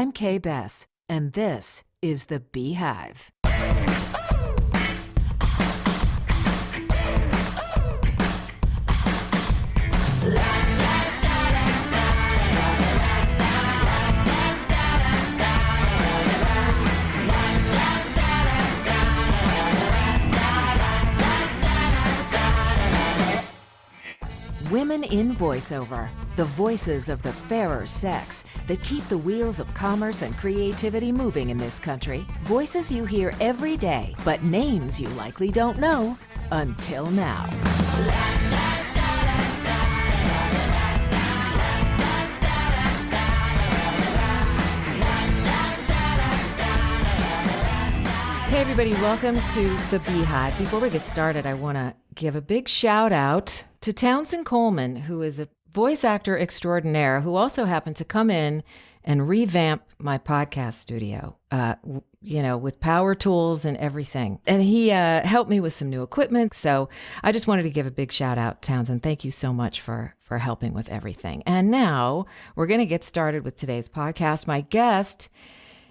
I'm Kay Bess, and this is The Beehive. Women in voiceover, the voices of the fairer sex that keep the wheels of commerce and creativity moving in this country. Voices you hear every day, but names you likely don't know until now. Hey everybody, welcome to The Beehive. Before we get started, I want to give a big shout out to Townsend Coleman, who is a voice actor extraordinaire who also happened to come in and revamp my podcast studio, with power tools and everything. And he helped me with some new equipment. So I just wanted to give a big shout out, Townsend. Thank you so much for helping with everything. And now we're going to get started with today's podcast. My guest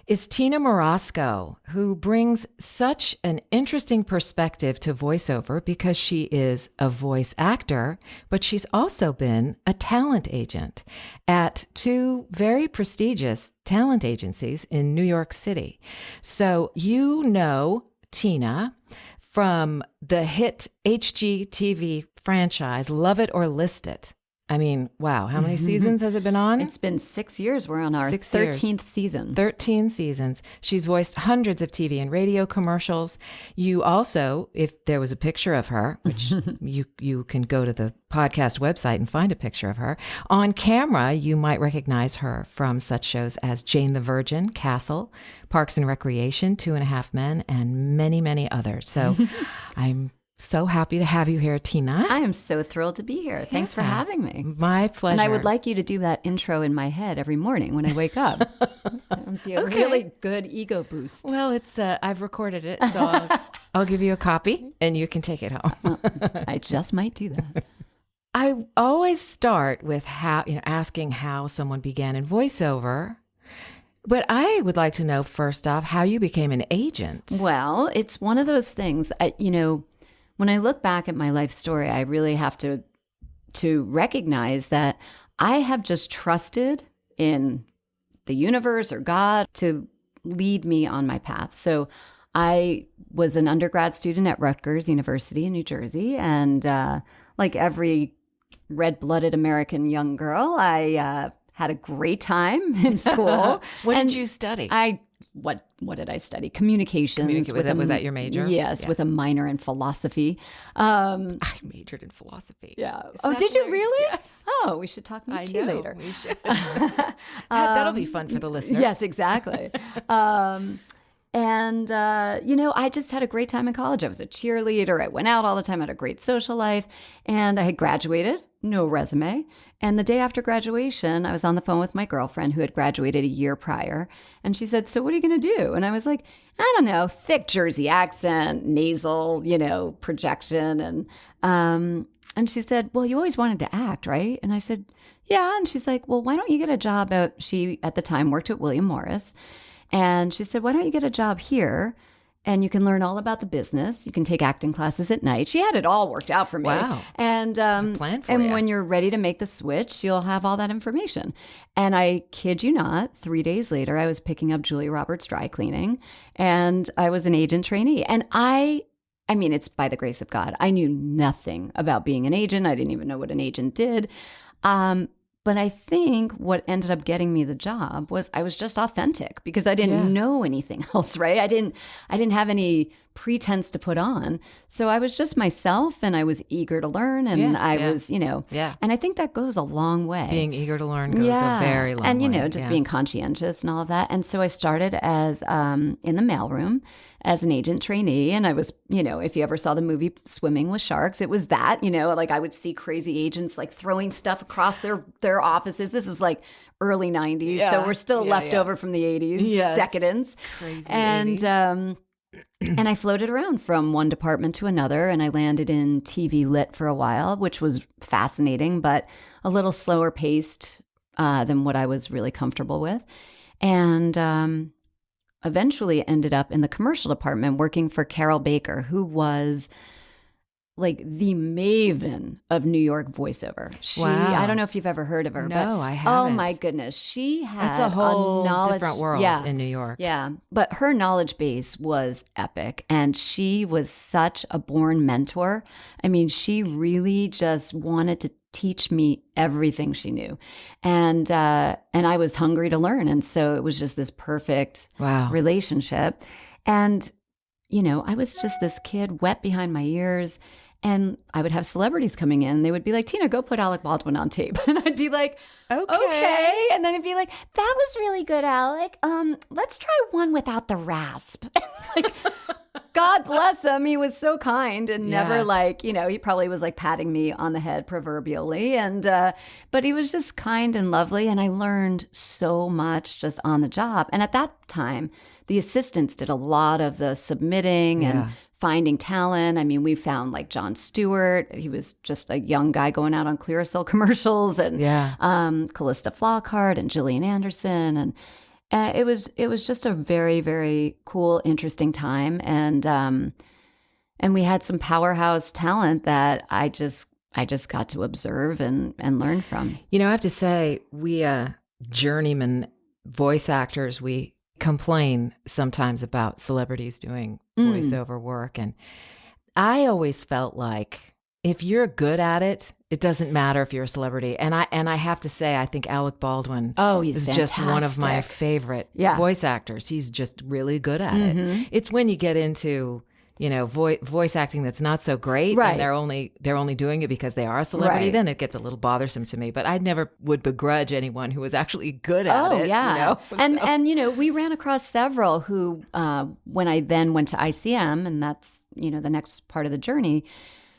is Tina Marasco, who brings such an interesting perspective to voiceover because she is a voice actor, but she's also been a talent agent at two very prestigious talent agencies in New York City. So you know Tina from the hit HGTV franchise, Love It or List It. I mean, wow, how many seasons has it been on? It's been 6 years. We're on our 13th season. 13 seasons. She's voiced hundreds of TV and radio commercials. You also, if there was a picture of her, which you can go to the podcast website and find a picture of her, on camera, you might recognize her from such shows as Jane the Virgin, Castle, Parks and Recreation, 2.5 Men, and many, many others. So I'm so happy to have you here, Tina. I am so thrilled to be here. Thanks for having me. My pleasure. And I would like you to do that intro in my head every morning when I wake up. That would be a really good ego boost. Well, it's I've recorded it, so I'll give you a copy and you can take it home. I just might do that. I always start with asking how someone began in voiceover. But I would like to know, first off, how you became an agent. Well, it's one of those things, when I look back at my life story, I really have to recognize that I have just trusted in the universe or God to lead me on my path. So I was an undergrad student at Rutgers University in New Jersey. And like every red-blooded American young girl, I had a great time in school. What did you study? What did I study? Communications. Was that your major? Yes, with a minor in philosophy. I majored in philosophy. Yeah. Did you really? Yes. Oh, we should talk more later. We should. That'll be fun for the listeners. Yes, exactly. I just had a great time in college. I was a cheerleader. I went out all the time. I had a great social life. And I had graduated, no resume. And the day after graduation, I was on the phone with my girlfriend who had graduated a year prior. And she said, "So what are you going to do?" And I was like, "I don't know, thick Jersey accent, nasal, projection." And she said, "Well, you always wanted to act, right?" And I said, "Yeah." And she's like, "Well, why don't you get a job she at the time worked at William Morris. And she said, "Why don't you get a job here? And you can learn all about the business. You can take acting classes at night." She had it all worked out for me. Wow. And plan for you. when you're ready to make the switch, you'll have all that information. And I kid you not, 3 days later, I was picking up Julia Roberts dry cleaning, and I was an agent trainee. And I mean, it's by the grace of God. I knew nothing about being an agent. I didn't even know what an agent did. But I think what ended up getting me the job was I was just authentic because I didn't know anything else, right? I didn't have any pretense to put on. So I was just myself, and I was eager to learn, and I was, and I think that goes a long way. Being eager to learn goes a very long way. And, just being conscientious and all of that. And so I started as in the mailroom as an agent trainee. And I was, if you ever saw the movie Swimming with Sharks, it was that, like I would see crazy agents like throwing stuff across their offices. This was like early 90s. Yeah. So we're still left over from the 80s, decadence. Crazy and 80s. And I floated around from one department to another, and I landed in TV lit for a while, which was fascinating, but a little slower paced than what I was really comfortable with. and eventually ended up in the commercial department working for Carol Baker, who was like the maven of New York voiceover. Wow. I don't know if you've ever heard of her. No, but, I haven't. Oh my goodness. She had It's a whole knowledge, different world in New York. Yeah. But her knowledge base was epic. And she was such a born mentor. I mean, she really just wanted to teach me everything she knew. And I was hungry to learn. And so it was just this perfect relationship. And, you know, I was just this kid wet behind my ears. And I would have celebrities coming in. They would be like, Tina, go put Alec Baldwin on tape. And I'd be like, okay. And then it'd be like, that was really good, Alec. Let's try one without the rasp. Like, God bless him. He was so kind and never like, you know, he probably was like patting me on the head proverbially. And, but he was just kind and lovely. And I learned so much just on the job. And at that time, the assistants did a lot of the submitting and finding talent. I mean, we found like Jon Stewart. He was just a young guy going out on Clearasil commercials, and Callista Flockhart and Gillian Anderson, and it was just a very, very cool, interesting time, and we had some powerhouse talent that I just got to observe and learn from. You know, I have to say, we journeyman voice actors, we complain sometimes about celebrities doing voiceover work. And I always felt like if you're good at it, it doesn't matter if you're a celebrity. And I have to say, I think Alec Baldwin he's is just one of my favorite voice actors. He's just really good at it. It's when you get into, you know, voice acting that's not so great, and they're only doing it because they are a celebrity, then it gets a little bothersome to me. But I never would begrudge anyone who was actually good at it. Yeah. You know? And you know, we ran across several who, when I then went to ICM, and that's, you know, the next part of the journey,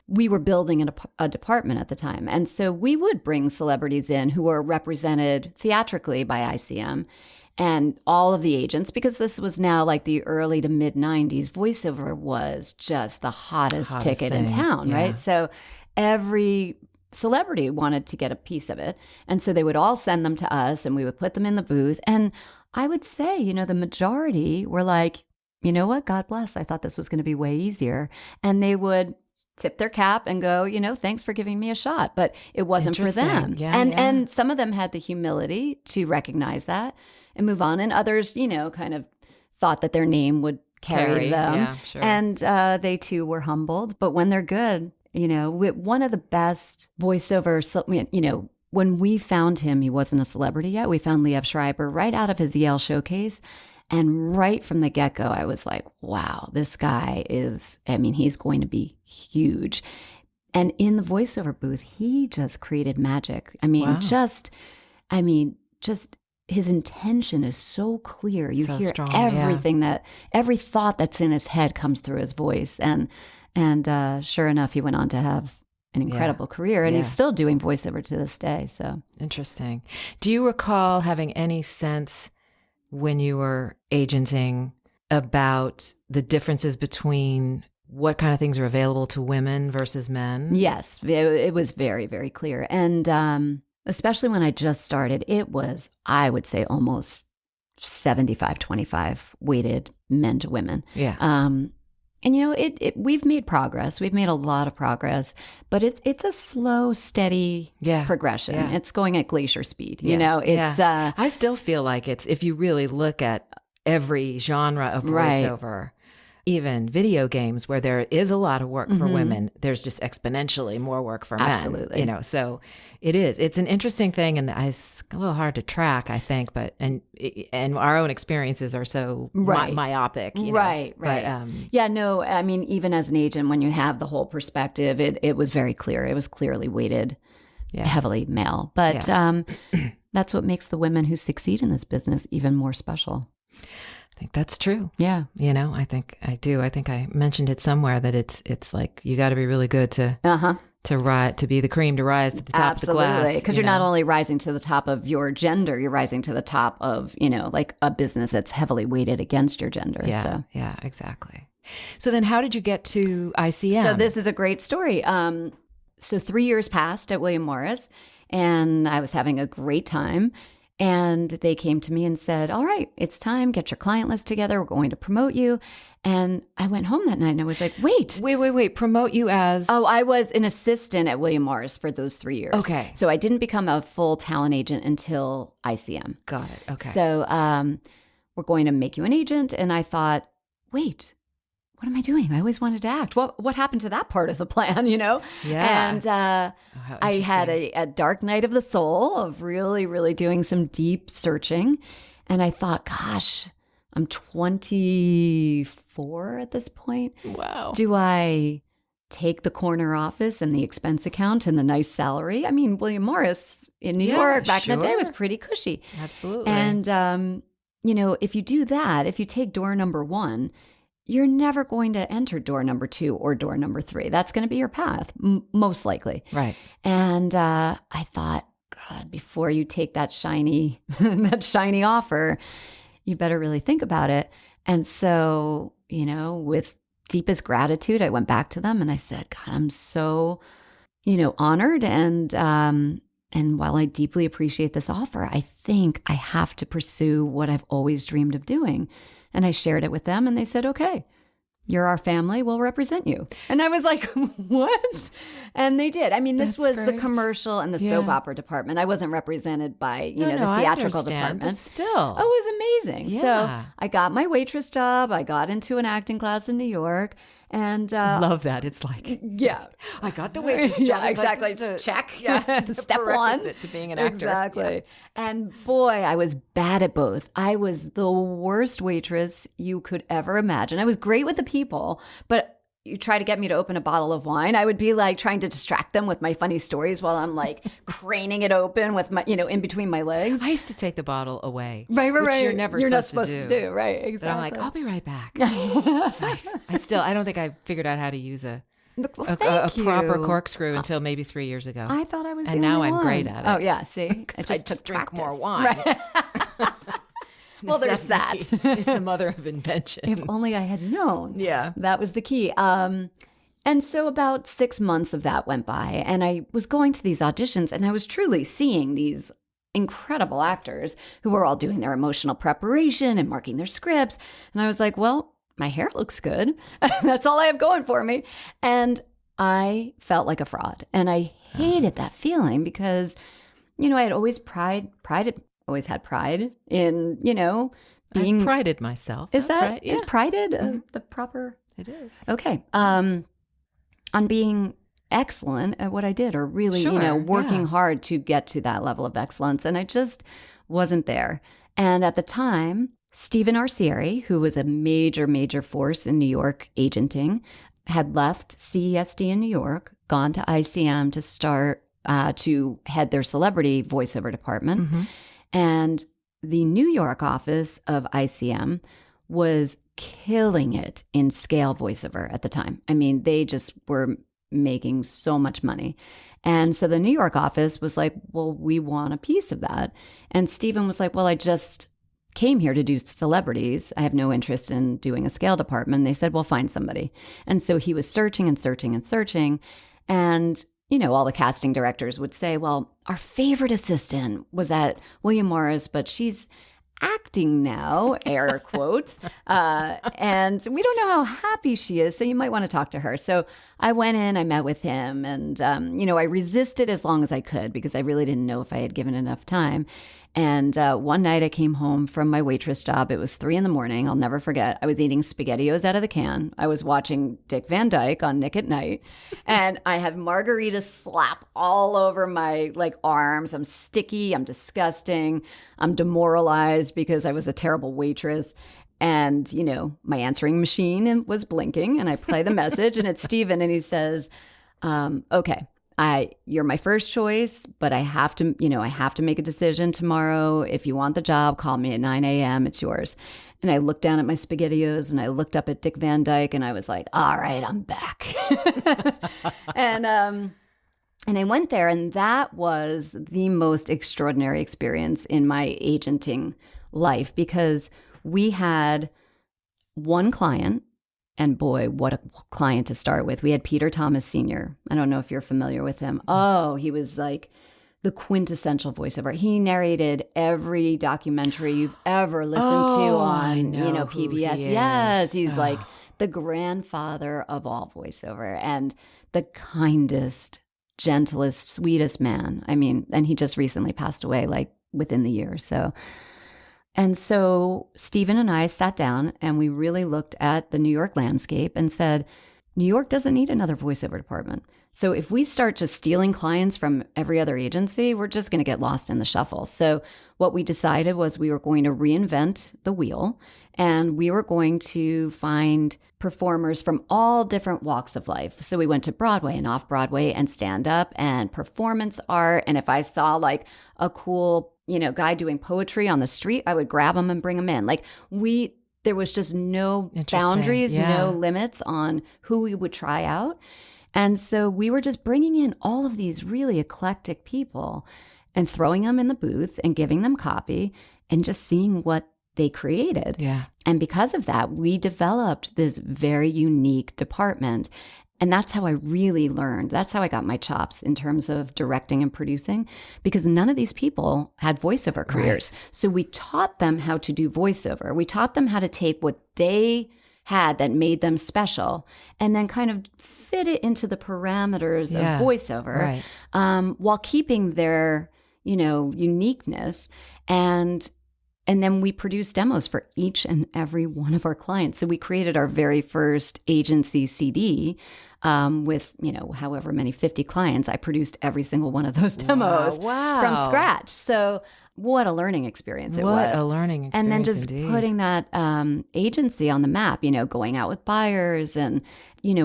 we were building a department at the time. And so we would bring celebrities in who were represented theatrically by ICM. And all of the agents, because this was now like the early to mid 90s, voiceover was just the hottest ticket in town, right? So every celebrity wanted to get a piece of it. And so they would all send them to us, and we would put them in the booth. And I would say, you know, the majority were like, you know what, God bless, I thought this was going to be way easier. And they would tip their cap and go, you know, thanks for giving me a shot. But it wasn't for them. And some of them had the humility to recognize that and move on. And others, you know, kind of thought that their name would carry them. Yeah, sure. And they too were humbled. But when they're good, you know, one of the best voiceover, you know, when we found him, he wasn't a celebrity yet. We found Liev Schreiber right out of his Yale showcase. And right from the get-go, I was like, wow, this guy is, I mean, he's going to be huge. And in the voiceover booth, he just created magic. I mean, just his intention is so clear. You hear strong, everything every thought that's in his head comes through his voice. And sure enough, he went on to have an incredible career, and he's still doing voiceover to this day. So interesting. Do you recall having any sense when you were agenting about the differences between what kind of things are available to women versus men? Yes, it was very, very clear. And especially when I just started, it was, I would say, almost 75-25 weighted men to women. Yeah. And, you know, we've made progress. We've made a lot of progress, but it's a slow, steady progression. Yeah. It's going at glacier speed. You know, it's. I still feel like it's, if you really look at every genre of voiceover, even video games where there is a lot of work for women, there's just exponentially more work for men. Absolutely. You know, so it's an interesting thing, and it's a little hard to track, I think, but and our own experiences are so myopic. You know? Right. But, I mean, even as an agent, when you have the whole perspective, it was very clear. It was clearly weighted heavily male. But that's what makes the women who succeed in this business even more special. I think that's true. Yeah. You know, I think I do. I think I mentioned it somewhere that it's like you got to be really good to be the cream, to rise to the top of the glass. Absolutely. Because you're not only rising to the top of your gender, you're rising to the top of, you know, like a business that's heavily weighted against your gender. Yeah. Yeah, exactly. So then how did you get to ICM? So this is a great story. So 3 years passed at William Morris, and I was having a great time. And they came to me and said, all right, it's time. Get your client list together. We're going to promote you. And I went home that night and I was like, wait. Wait. Promote you as? Oh, I was an assistant at William Morris for those 3 years. Okay. So I didn't become a full talent agent until ICM. Got it. Okay. So we're going to make you an agent. And I thought, wait, what am I doing? I always wanted to act. What happened to that part of the plan, Yeah. And I had a dark night of the soul of really, really doing some deep searching. And I thought, gosh, I'm 24 at this point. Wow. Do I take the corner office and the expense account and the nice salary? I mean, William Morris in New York back in the day was pretty cushy. Absolutely. And, if you do that, if you take door number 1, you're never going to enter door number 2 or door number 3. That's going to be your path, most likely. Right. And I thought, God, before you take that shiny offer, you better really think about it. And so, with deepest gratitude, I went back to them and I said, God, I'm so, honored. And while I deeply appreciate this offer, I think I have to pursue what I've always dreamed of doing. And I shared it with them and they said, okay, you're our family, we'll represent you. And I was like, what? And they did. I mean, this was the commercial and the soap opera department. I wasn't represented by, the theatrical department. But still. Oh, it was amazing. Yeah. So I got my waitress job. I got into an acting class in New York. And love that. It's like, yeah, I got the waitress job. Yeah, exactly. Like, Just check. Yeah. Step 1 to being an actor. Exactly. Yeah. And boy, I was bad at both. I was the worst waitress you could ever imagine. I was great with the people, but you try to get me to open a bottle of wine, I would be like trying to distract them with my funny stories while I'm like craning it open with my, in between my legs. I used to take the bottle away. Right. Which you're never not supposed to do. Right. Exactly. But I'm like, I'll be right back. I don't think I figured out how to use a proper corkscrew until maybe 3 years ago. I thought I was and the now only I'm one. great at it. Oh, yeah. See? It just took drink practice. more wine. Right. Well, there's that. It's the mother of invention. If only I had known. Yeah. That was the key. And so about 6 months of that went by, and I was going to these auditions, and I was truly seeing these incredible actors who were all doing their emotional preparation and marking their scripts. And I was like, well, my hair looks good. That's all I have going for me. And I felt like a fraud. And I hated that feeling because, I had always always had pride in, being. I prided myself. Is That's that, right. is Yeah. prided the proper? It is. Okay. On being excellent at what I did, or really, working hard to get to that level of excellence. And I just wasn't there. And at the time, Stephen Arcieri, who was a major, major force in New York agenting, had left CESD in New York, gone to ICM to start to head their celebrity voiceover department. Mm-hmm. And the New York office of ICM was killing it in scale voiceover at the time. I mean, they just were making so much money. And so the New York office was like, well, we want a piece of that. And Stephen was like, well, I just came here to do celebrities. I have no interest in doing a scale department. And they said, well, find somebody. And so he was searching and searching and searching. And all the casting directors would say, well, our favorite assistant was at William Morris, but she's acting now, air quotes, and we don't know how happy she is, so you might want to talk to her. So I went in, I met with him, and, I resisted as long as I could because I really didn't know if I had given enough time. And one night I came home from my waitress job. It was 3 a.m. I'll never forget. I was eating SpaghettiOs out of the can. I was watching Dick Van Dyke on Nick at Night. And I had margarita slap all over my arms. I'm sticky. I'm disgusting. I'm demoralized because I was a terrible waitress. And, my answering machine was blinking. And I play the message and it's Stephen. And he says, okay. You're my first choice, but I have to make a decision tomorrow. If you want the job, call me at 9 a.m. It's yours. And I looked down at my SpaghettiOs and I looked up at Dick Van Dyke and I was like, all right, I'm back. And I went there, and that was the most extraordinary experience in my agenting life because we had one client. And boy, what a client to start with. We had Peter Thomas Sr. I don't know if you're familiar with him. Oh, he was like the quintessential voiceover. He narrated every documentary you've ever listened to on, PBS. Yes, he's like the grandfather of all voiceover and the kindest, gentlest, sweetest man. I mean, and he just recently passed away, like within the year. So Stephen and I sat down and we really looked at the New York landscape and said, New York doesn't need another voiceover department. So if we start just stealing clients from every other agency, we're just going to get lost in the shuffle. So what we decided was we were going to reinvent the wheel, and we were going to find performers from all different walks of life. So we went to Broadway and off-Broadway and stand-up and performance art. And if I saw like a cool, guy doing poetry on the street, I would grab him and bring him in. There was just no boundaries, no limits on who we would try out. And so we were just bringing in all of these really eclectic people and throwing them in the booth and giving them copy and just seeing what they created. Yeah. And because of that, we developed this very unique department. And that's how I really learned. That's how I got my chops in terms of directing and producing, because none of these people had voiceover careers. Right. So we taught them how to do voiceover. We taught them how to take what they had that made them special and then kind of fit it into the parameters of voiceover, while keeping their, uniqueness. And then we produced demos for each and every one of our clients. So we created our very first agency CD with, however many 50 clients. I produced every single one of those demos from scratch. So what a learning experience it was. What a learning experience. And then just putting that agency on the map, going out with buyers and,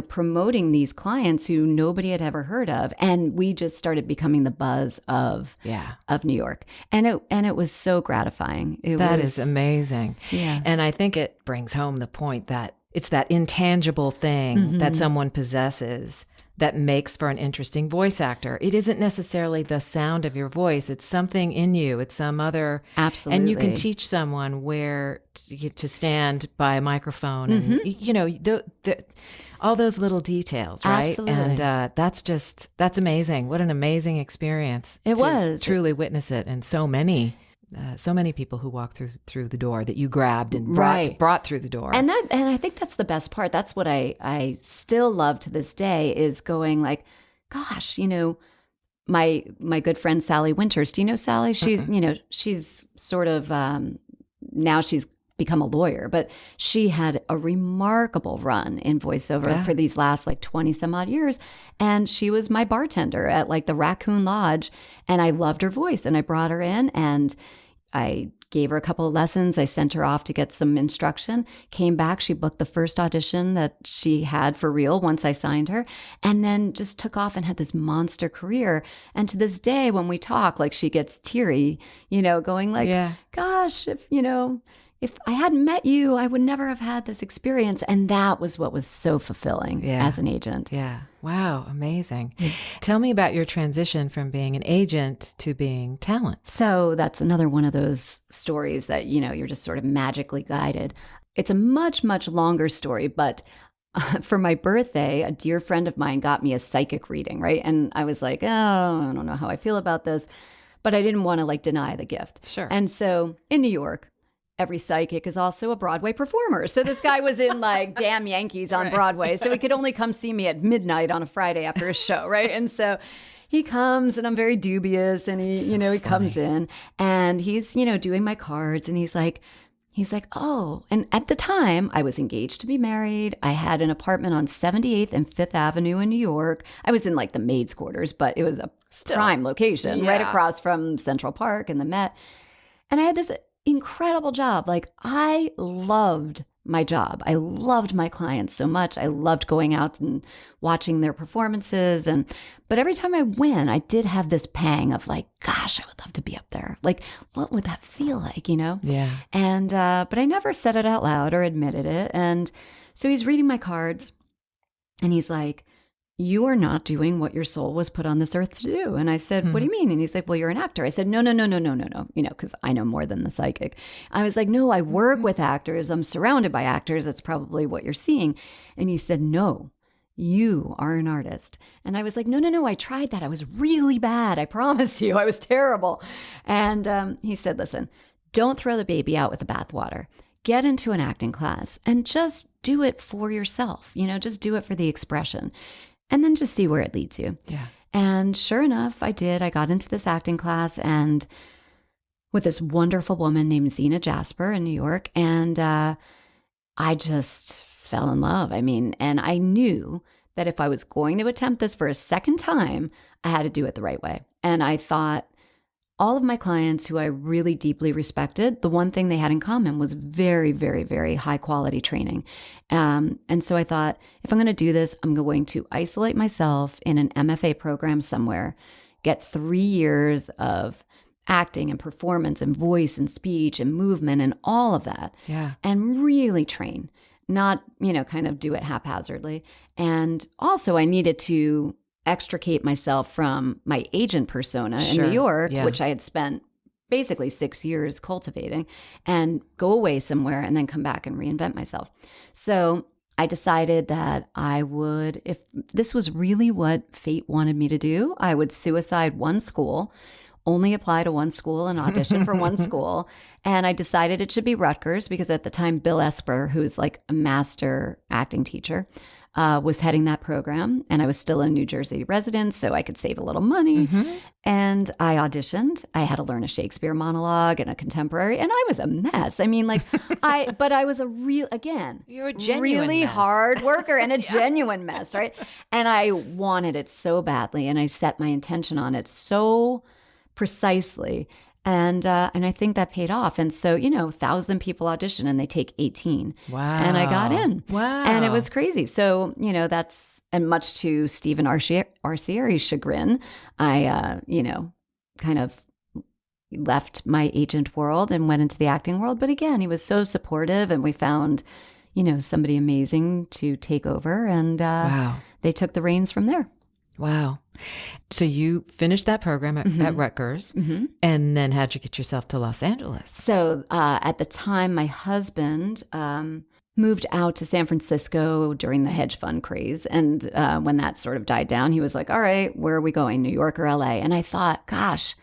promoting these clients who nobody had ever heard of. And we just started becoming the buzz of New York. And it was so gratifying. That is amazing. Yeah. And I think it brings home the point that it's that intangible thing that someone possesses that makes for an interesting voice actor. It isn't necessarily the sound of your voice. It's something in you. It's some other... Absolutely. And you can teach someone where to stand by a microphone and, all those little details, right? Absolutely. And that's amazing. What an amazing experience. It was. Truly witness it. And so many people who walk through the door that you grabbed and brought through the door. And I think that's the best part. That's what I still love to this day is going like, gosh, my good friend Sally Winters. Do you know Sally? She's she's sort of now she's become a lawyer, but she had a remarkable run in voiceover for these last 20 some odd years. And she was my bartender at the Raccoon Lodge. And I loved her voice and I brought her in and I gave her a couple of lessons. I sent her off to get some instruction, came back. She booked the first audition that she had for real once I signed her, and then just took off and had this monster career. And to this day, when we talk, she gets teary, going gosh, if I hadn't met you, I would never have had this experience. And that was what was so fulfilling as an agent. Yeah. Wow. Amazing. Tell me about your transition from being an agent to being talent. So that's another one of those stories that, you're just sort of magically guided. It's a much, much longer story, but for my birthday, a dear friend of mine got me a psychic reading, right? And I was like, oh, I don't know how I feel about this, but I didn't want to deny the gift. Sure. And so in New York, every psychic is also a Broadway performer. So this guy was in Damn Yankees on Broadway. So he could only come see me at midnight on a Friday after a show, right? And so he comes and I'm very dubious and he comes in and he's, doing my cards and he's like, oh, and at the time I was engaged to be married. I had an apartment on 78th and 5th Avenue in New York. I was in the maid's quarters, but it was a prime location right across from Central Park and the Met. And I had this incredible job. I loved my job. I loved my clients so much. I loved going out and watching their performances. But every time I went, I did have this pang of gosh, I would love to be up there. What would that feel like, Yeah. And, but I never said it out loud or admitted it. And so he's reading my cards and he's like, you are not doing what your soul was put on this earth to do. And I said, what do you mean? And he's like, well, you're an actor. I said, no, because I know more than the psychic. I was like, no, I work with actors. I'm surrounded by actors. That's probably what you're seeing. And he said, no, you are an artist. And I was like, no, I tried that. I was really bad. I promise you, I was terrible. And he said, listen, don't throw the baby out with the bathwater. Get into an acting class and just do it for yourself. Just do it for the expression and then just see where it leads you. Yeah. And sure enough, I did. I got into this acting class and with this wonderful woman named Zena Jasper in New York. And I just fell in love. And I knew that if I was going to attempt this for a second time, I had to do it the right way. And I thought all of my clients who I really deeply respected, the one thing they had in common was very, very, very high quality training. And so I thought, if I'm going to do this, I'm going to isolate myself in an MFA program somewhere, get 3 years of acting and performance and voice and speech and movement and all of that. Yeah. And really train, not, kind of do it haphazardly. And also I needed to extricate myself from my agent persona in New York, which I had spent basically 6 years cultivating, and go away somewhere and then come back and reinvent myself. So I decided that I would, if this was really what fate wanted me to do, I would suicide one school, only apply to one school and audition for one school. And I decided it should be Rutgers because at the time, Bill Esper, who's like a master acting teacher, was heading that program. And I was still a New Jersey resident, so I could save a little money. Mm-hmm. And I auditioned. I had to learn a Shakespeare monologue and a contemporary, and I was a mess. But I was you're a genuine really mess. hard worker and a genuine mess, right? And I wanted it so badly, and I set my intention on it so precisely. And I think that paid off. And so, 1,000 people audition and they take 18. Wow. And I got in. Wow. And it was crazy. So, that's, and much to Stephen Arcieri's chagrin, I, kind of left my agent world and went into the acting world. But again, he was so supportive and we found, somebody amazing to take over. And wow. They took the reins from there. Wow. So you finished that program at Rutgers, and then how'd you get yourself to Los Angeles? So at the time, my husband moved out to San Francisco during the hedge fund craze. And when that sort of died down, he was like, all right, where are we going, New York or LA? And I thought, gosh,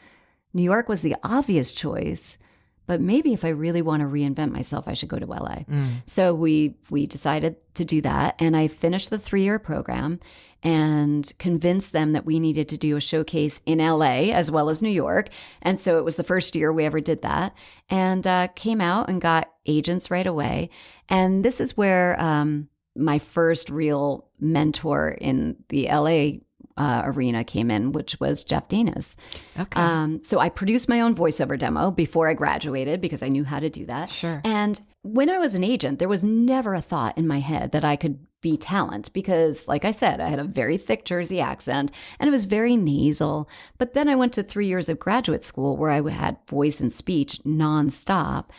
New York was the obvious choice. But maybe if I really want to reinvent myself, I should go to LA. So we decided to do that. And I finished the 3-year program and convinced them that we needed to do a showcase in LA as well as New York. And so it was the first year we ever did that, and came out and got agents right away. And this is where my first real mentor in the LA arena came in, which was Jeff Danis. Okay. So I produced my own voiceover demo before I graduated because I knew how to do that. Sure. And when I was an agent, there was never a thought in my head that I could be talent because, like I said, I had a very thick Jersey accent and it was very nasal. But then I went to 3 years of graduate school where I had voice and speech nonstop.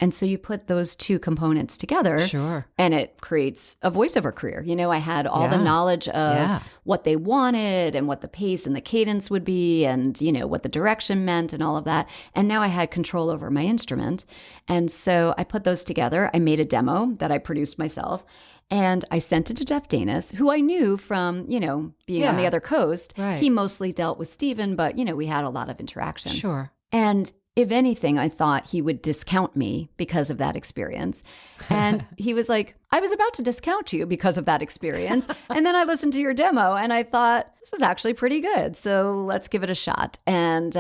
And so you put those two components together, sure, and it creates a voiceover career. I had all the knowledge of what they wanted and what the pace and the cadence would be and, what the direction meant and all of that. And now I had control over my instrument. And so I put those together. I made a demo that I produced myself. And I sent it to Jeff Danis, who I knew from, being on the other coast. Right. He mostly dealt with Stephen, but, we had a lot of interaction. Sure. And if anything, I thought he would discount me because of that experience. And he was like, I was about to discount you because of that experience. And then I listened to your demo and I thought, this is actually pretty good. So let's give it a shot. And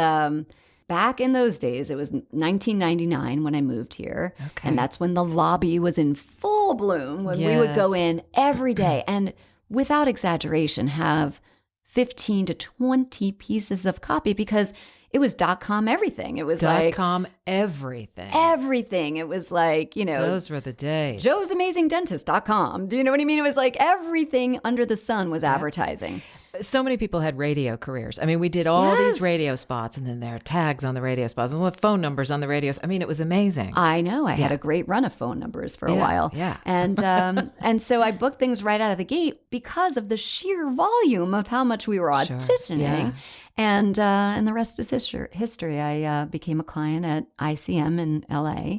back in those days, it was 1999 when I moved here. Okay. And that's when the lobby was in full bloom, when we would go in every day and without exaggeration have 15 to 20 pieces of copy because it was .com everything. It was .com everything. Everything. It was like, those were the days. Joe'sAmazingDentist.com. Do you know what I mean? It was like everything under the sun was advertising. So many people had radio careers. We did all these radio spots and then there are tags on the radio spots and with phone numbers on the radios. It was amazing. I know. I had a great run of phone numbers for a while. Yeah. And so I booked things right out of the gate because of the sheer volume of how much we were auditioning. Yeah. And the rest is history. I became a client at ICM in LA,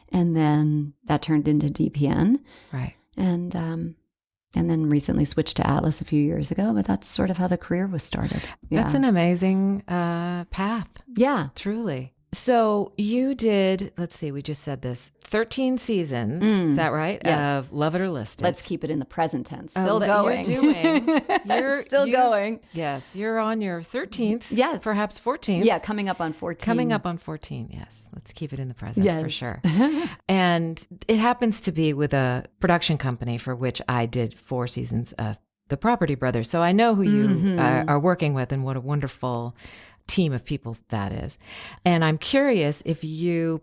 and then that turned into DPN. Right. And And then recently switched to Atlas a few years ago, but that's sort of how the career was started. That's an amazing path. Yeah. Truly. So you did, let's see, we just said this, 13 seasons, is that right? Yes. Of Love It or List It. Let's keep it in the present tense. Still going. You're Still going. Yes, you're on your 13th. Yes. Perhaps 14th. Yeah, coming up on 14. Coming up on 14, yes. Let's keep it in the present for Yes. sure. And it happens to be with a production company for which I did 4 seasons of The Property Brothers. So I know who you are working with and what a wonderful team of people that is. And I'm curious if you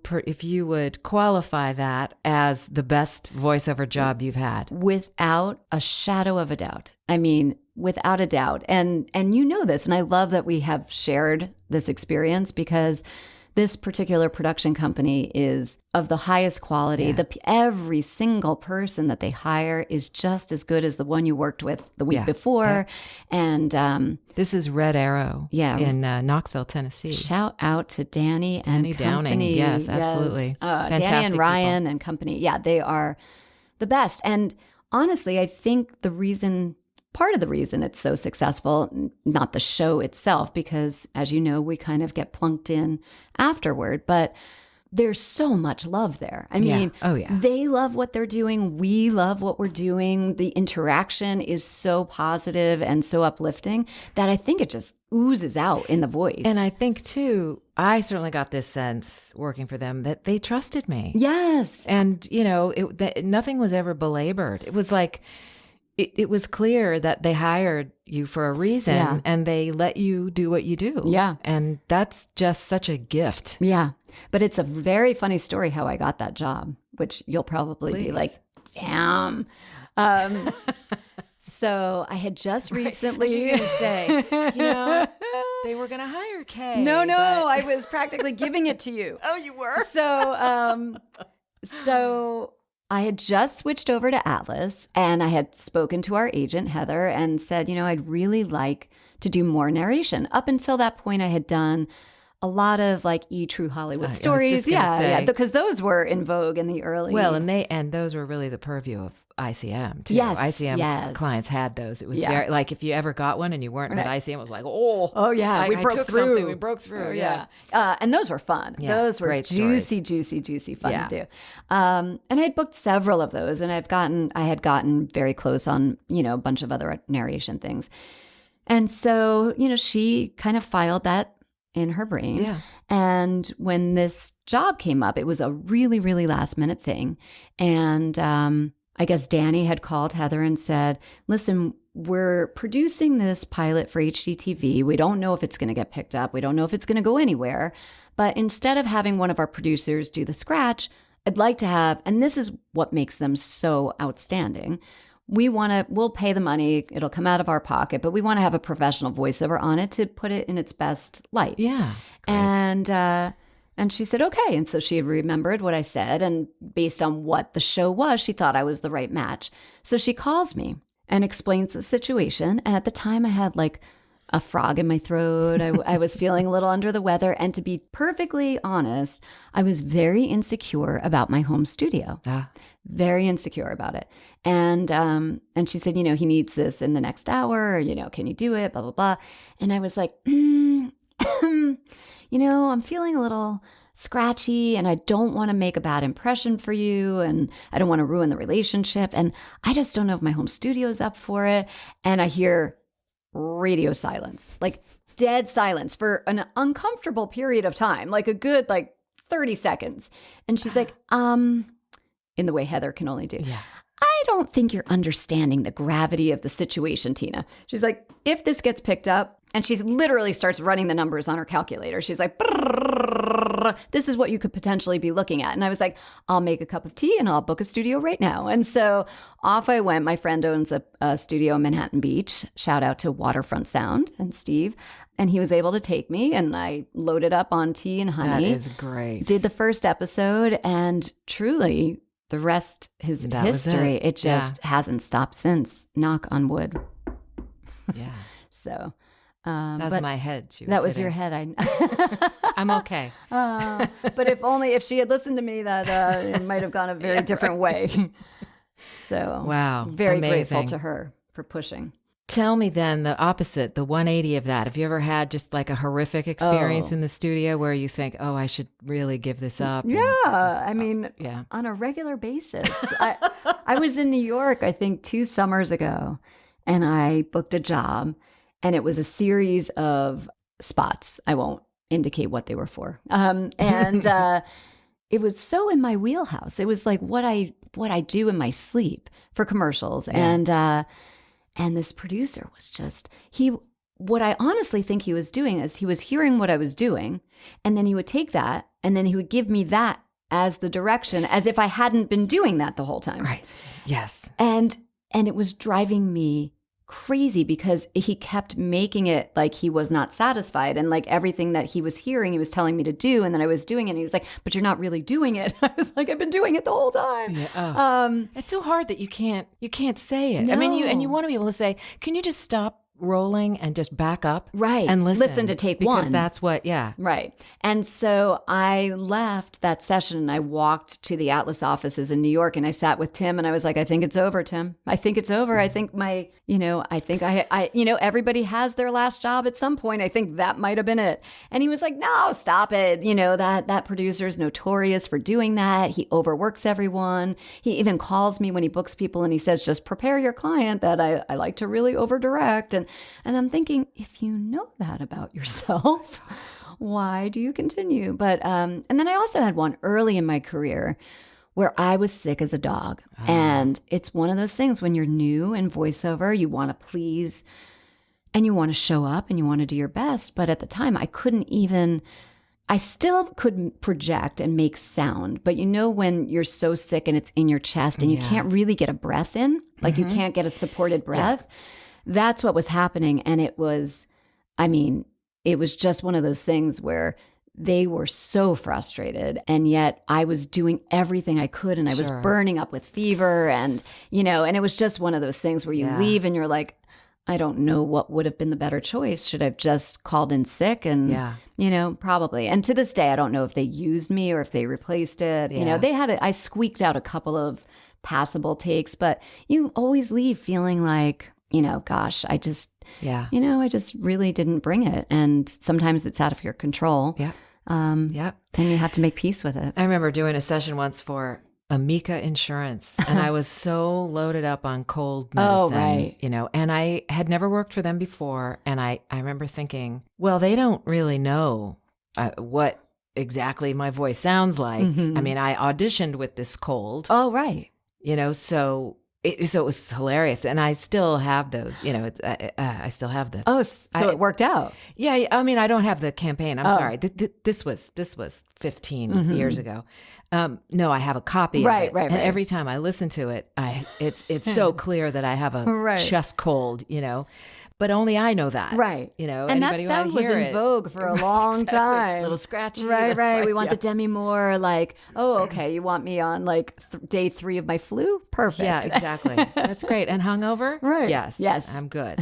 would qualify that as the best voiceover job you've had. Without a shadow of a doubt. I mean, without a doubt. And you know this, and I love that we have shared this experience because this particular production company is of the highest quality. Yeah. Every single person that they hire is just as good as the one you worked with the week Yeah. before. And This is Red Arrow in Knoxville, Tennessee. shout out to Danny and Danny Downing. company. Yes, absolutely. Danny and Fantastic Ryan and company. Yeah, they are the best. And honestly, I think part of the reason it's so successful, not the show itself, because as you know, we kind of get plunked in afterward, but there's so much love there. I mean, they love what they're doing. We love what we're doing. The interaction is so positive and so uplifting that I think it just oozes out in the voice. And I think, too, I certainly got this sense working for them that they trusted me. Yes. And, nothing was ever belabored. It was like, it was clear that they hired you for a reason and they let you do what you do. Yeah. And that's just such a gift. Yeah. But it's a very funny story how I got that job, which you'll probably be like, damn. So I had just recently going to say, they were going to hire Kay. No, I was practically giving it to you. Oh, you were? So I had just switched over to Atlas and I had spoken to our agent, Heather, and said, I'd really like to do more narration. Up until that point, I had done a lot of like True Hollywood stories. Yeah, because those were in vogue in the early. Well, and those were really the purview of ICM too. Yes, ICM clients had those. It was very like if you ever got one and you weren't at ICM, it was like, oh yeah, we broke through. We broke through. Yeah. And those were fun. Yeah, those were juicy fun to do. And I had booked several of those, and I had gotten very close on a bunch of other narration things, and so she kind of filed that in her brain. Yeah. And when this job came up, it was a really, really last minute thing. And I guess Danny had called Heather and said, listen, we're producing this pilot for HGTV. We don't know if it's going to get picked up. We don't know if it's going to go anywhere. But instead of having one of our producers do the scratch, I'd like to have, and this is what makes them so outstanding, we'll pay the money, it'll come out of our pocket, but we want to have a professional voiceover on it to put it in its best light. Yeah. Great. And she said, okay. And so she had remembered what I said. And based on what the show was, she thought I was the right match. So she calls me and explains the situation. And at the time I had like a frog in my throat. I was feeling a little under the weather. And to be perfectly honest, I was very insecure about my home studio. Very insecure about it. And she said, he needs this in the next hour. Can you do it? Blah, blah, blah. And I was like, I'm feeling a little scratchy and I don't want to make a bad impression for you and I don't want to ruin the relationship. And I just don't know if my home studio's up for it. And I hear radio silence, like dead silence for an uncomfortable period of time, like a good 30 seconds. And she's like, in the way Heather can only do. Yeah. I don't think you're understanding the gravity of the situation, Tina. She's like, if this gets picked up, and she literally starts running the numbers on her calculator. She's like, this is what you could potentially be looking at. And I was like, I'll make a cup of tea and I'll book a studio right now. And so off I went. My friend owns a studio in Manhattan Beach. Shout out to Waterfront Sound and Steve. And he was able to take me and I loaded up on tea and honey. That is great. Did the first episode and truly the rest is history. It just hasn't stopped since. Knock on wood. Yeah. So... That's my head. That was your head. I'm okay. But if she had listened to me, that it might have gone a very different way. So Wow. very Amazing. grateful to her for pushing. Tell me then the opposite, the 180 of that. Have you ever had just like a horrific experience in the studio where you think, oh, I should really give this up? And I mean, yeah. on a regular basis. I was in New York, I think 2 summers ago, and I booked a job, and it was a series of spots. I won't indicate what they were for. It was so in my wheelhouse. It was like what I do in my sleep for commercials. Yeah. And this producer was just, what I honestly think he was doing is he was hearing what I was doing, and then he would take that, and then he would give me that as the direction, as if I hadn't been doing that the whole time. Right. Yes. And it was driving me crazy because he kept making it like he was not satisfied, and like everything that he was hearing, he was telling me to do, and then I was doing it, and he was like, but you're not really doing it. I was like, I've been doing it the whole time. Yeah. Oh. It's so hard that you can't say it. No. I mean, you want to be able to say, can you just stop rolling and just back up? Right. And listen to take because one. that's what, yeah. Right. And so I left that session and I walked to the Atlas offices in New York, and I sat with Tim, and I was like, I think it's over, Tim. I think it's over. I think everybody has their last job at some point. I think that might have been it. And he was like, no, stop it. That producer is notorious for doing that. He overworks everyone. He even calls me when he books people, and he says, just prepare your client that I like to really over direct. And I'm thinking, if you know that about yourself, why do you continue? But and then I also had one early in my career where I was sick as a dog. And it's one of those things when you're new in voiceover, you want to please and you want to show up and you want to do your best. But at the time, I still could project and make sound. But when you're so sick and it's in your chest and you can't really get a breath in, like you can't get a supported breath. Yeah. That's what was happening. And it was just one of those things where they were so frustrated. And yet I was doing everything I could, and I was burning up with fever. And it was just one of those things where you leave and you're like, I don't know what would have been the better choice. Should I have just called in sick? And, probably. And to this day, I don't know if they used me or if they replaced it. Yeah. I squeaked out a couple of passable takes, but you always leave feeling like, gosh, I just really didn't bring it. And sometimes it's out of your control. Yeah. And you have to make peace with it. I remember doing a session once for Amica Insurance, and I was so loaded up on cold medicine, and I had never worked for them before. And I remember thinking, well, they don't really know what exactly my voice sounds like. Mm-hmm. I mean, I auditioned with this cold. Oh, right. So it was hilarious, and I still have those. I still have the. Oh, so it worked out. Yeah, I mean, I don't have the campaign. I'm sorry. This was 15 years ago. No, I have a copy of it. Right. And every time I listen to it, it's so clear that I have a chest cold. But only I know that. Right. And that sound was in vogue for a long time. A little scratchy. Right. We want the Demi Moore, like, oh, okay, you want me on like day 3 of my flu? Perfect. Yeah, exactly. That's great. And hungover? Right. Yes. I'm good.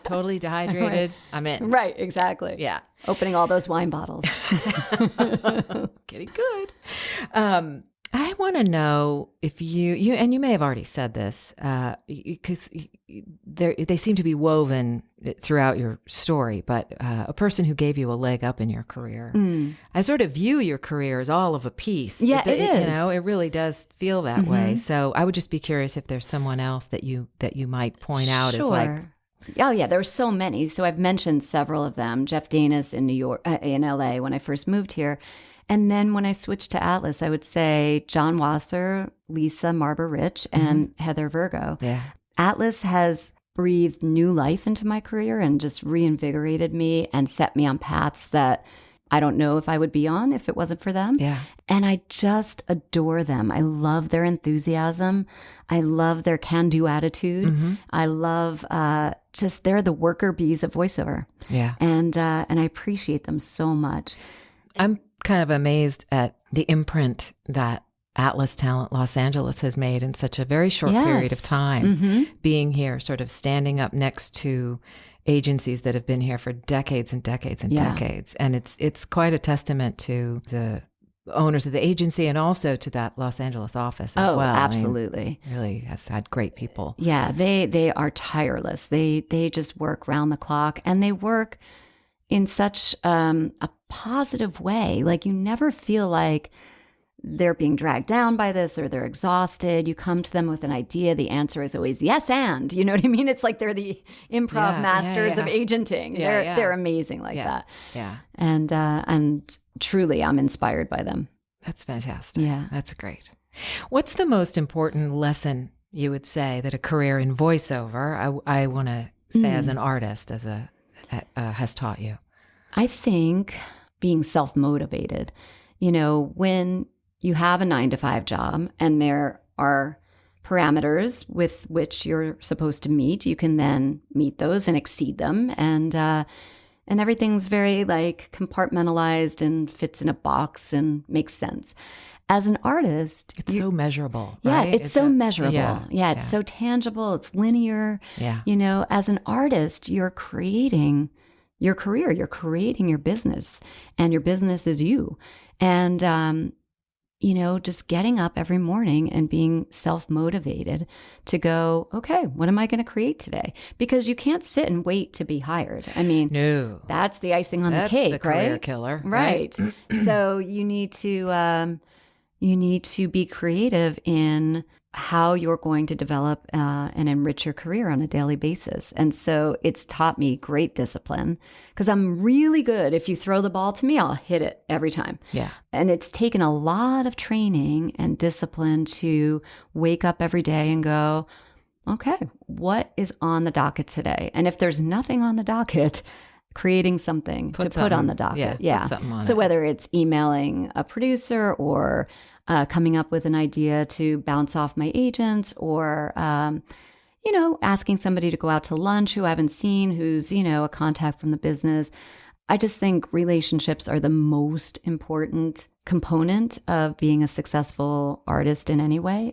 Totally dehydrated. Right. I'm in. Right, exactly. Yeah. Opening all those wine bottles. Getting good. I want to know if you and you may have already said this, because they seem to be woven throughout your story, but a person who gave you a leg up in your career. I sort of view your career as all of a piece. Yeah, it is. It really does feel that way. So I would just be curious if there's someone else that you might point out as like. Oh, yeah, there were so many. So I've mentioned several of them. Jeff Danis in New York, in LA when I first moved here. And then when I switched to Atlas, I would say John Wasser, Lisa Marber-Rich, and Heather Virgo. Yeah. Atlas has breathed new life into my career and just reinvigorated me and set me on paths that I don't know if I would be on if it wasn't for them. Yeah. And I just adore them. I love their enthusiasm. I love their can-do attitude. I love they're the worker bees of voiceover. Yeah. And I appreciate them so much. I'm kind of amazed at the imprint that Atlas Talent Los Angeles has made in such a very short period of time, being here, sort of standing up next to agencies that have been here for decades and decades and decades. And it's quite a testament to the owners of the agency and also to that Los Angeles office as Oh, well. absolutely. I mean, really has had great people. Yeah, they are tireless. They just work round the clock, and they work in such a positive way. Like, you never feel like they're being dragged down by this or they're exhausted. You come to them with an idea. The answer is always yes, and you know what I mean? It's like they're the improv masters of agenting. They're amazing like that. Yeah. And truly, I'm inspired by them. That's fantastic. Yeah. That's great. What's the most important lesson you would say that a career in voiceover, I want to say as an artist, has taught you? I think being self-motivated. You know, when you have a 9-to-5 job and there are parameters with which you're supposed to meet, you can then meet those and exceed them. And everything's very like compartmentalized and fits in a box and makes sense. As an artist, it's so measurable. Yeah, right? it's so measurable. Yeah, it's so tangible. It's linear. Yeah. You know, as an artist, you're creating your career, you're creating your business, and your business is you. And, you know, just getting up every morning and being self-motivated to go, okay, what am I going to create today? Because you can't sit and wait to be hired. I mean, no, that's the icing on that's the cake, the career right? killer. Right. So you need to be creative in how you're going to develop and enrich your career on a daily basis. And so it's taught me great discipline because I'm really good. If you throw the ball to me, I'll hit it every time. Yeah. And it's taken a lot of training and discipline to wake up every day and go, okay, what is on the docket today? And if there's nothing on the docket, creating something to put on the docket. Yeah. Put something on so it. whether it's emailing a producer or coming up with an idea to bounce off my agents or, you know, asking somebody to go out to lunch who I haven't seen, who's, you know, a contact from the business. I just think relationships are the most important component of being a successful artist in any way,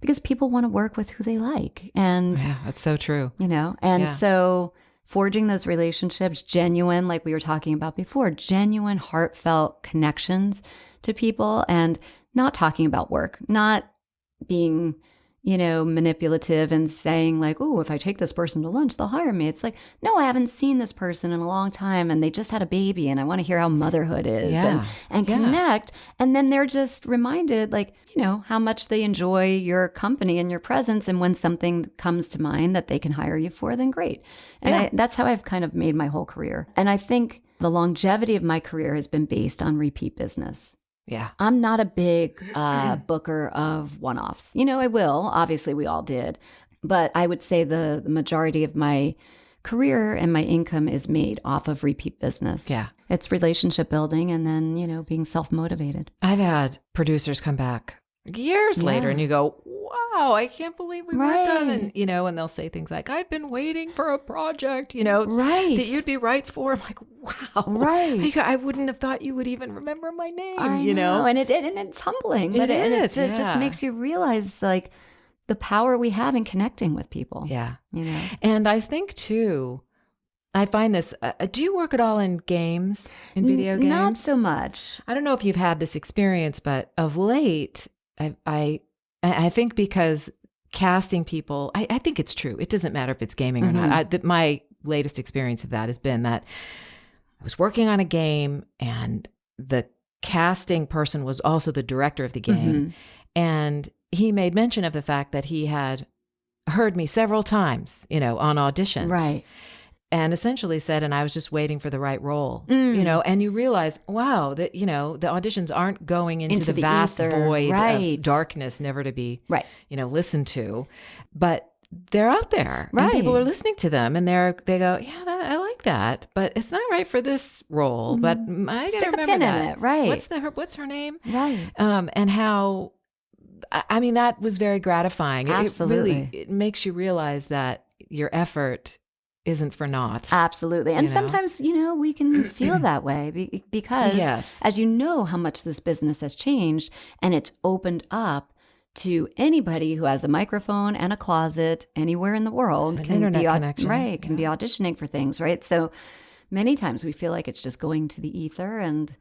because people want to work with who they like. And, yeah, that's so true. you know, and so forging those relationships, genuine, like we were talking about before, genuine, heartfelt connections to people, and not talking about work, not being, you know, manipulative and saying like, oh, if I take this person to lunch, they'll hire me. It's like, no, I haven't seen this person in a long time and they just had a baby and I want to hear how motherhood is and connect. And then they're just reminded like, you know, how much they enjoy your company and your presence. And when something comes to mind that they can hire you for, then great. And that's how I've kind of made my whole career. And I think the longevity of my career has been based on repeat business. Yeah. I'm not a big booker of one-offs. You know, I will. Obviously, we all did. But I would say the majority of my career and my income is made off of repeat business. Yeah. It's relationship building and then, you know, being self-motivated. I've had producers come back years later and you go, wow, I can't believe we worked on it. And, you know, and they'll say things like, I've been waiting for a project, you know, that you'd be right for. I'm like, wow. Right. I wouldn't have thought you would even remember my name, I you know? And it's humbling. But it just makes you realize like the power we have in connecting with people. Yeah. You know? And I think too, I find this, do you work at all in games, in video games? Not so much. I don't know if you've had this experience, but of late, I think because casting people, I think it's true. It doesn't matter if it's gaming or not. My latest experience of that has been that I was working on a game and the casting person was also the director of the game. And he made mention of the fact that he had heard me several times, you know, on auditions. Right. And essentially said, and I was just waiting for the right role, you know, and you realize, wow, that, you know, the auditions aren't going into the vast ether. void Right. of darkness, never to be, Right. you know, listened to, but they're out there Right. and people are listening to them and they go, yeah, I like that, but it's not right for this role, but I Stick gotta a remember pin in that. it. Right. What's her name? Right. And how, I mean, that was very gratifying. Absolutely. It makes you realize that your effort isn't for naught. Absolutely. And You know? sometimes, you know, we can feel that way because as you know how much this business has changed and it's opened up to anybody who has a microphone and a closet anywhere in the world An can internet be connection. right, can be auditioning for things, right? So many times we feel like it's just going to the ether and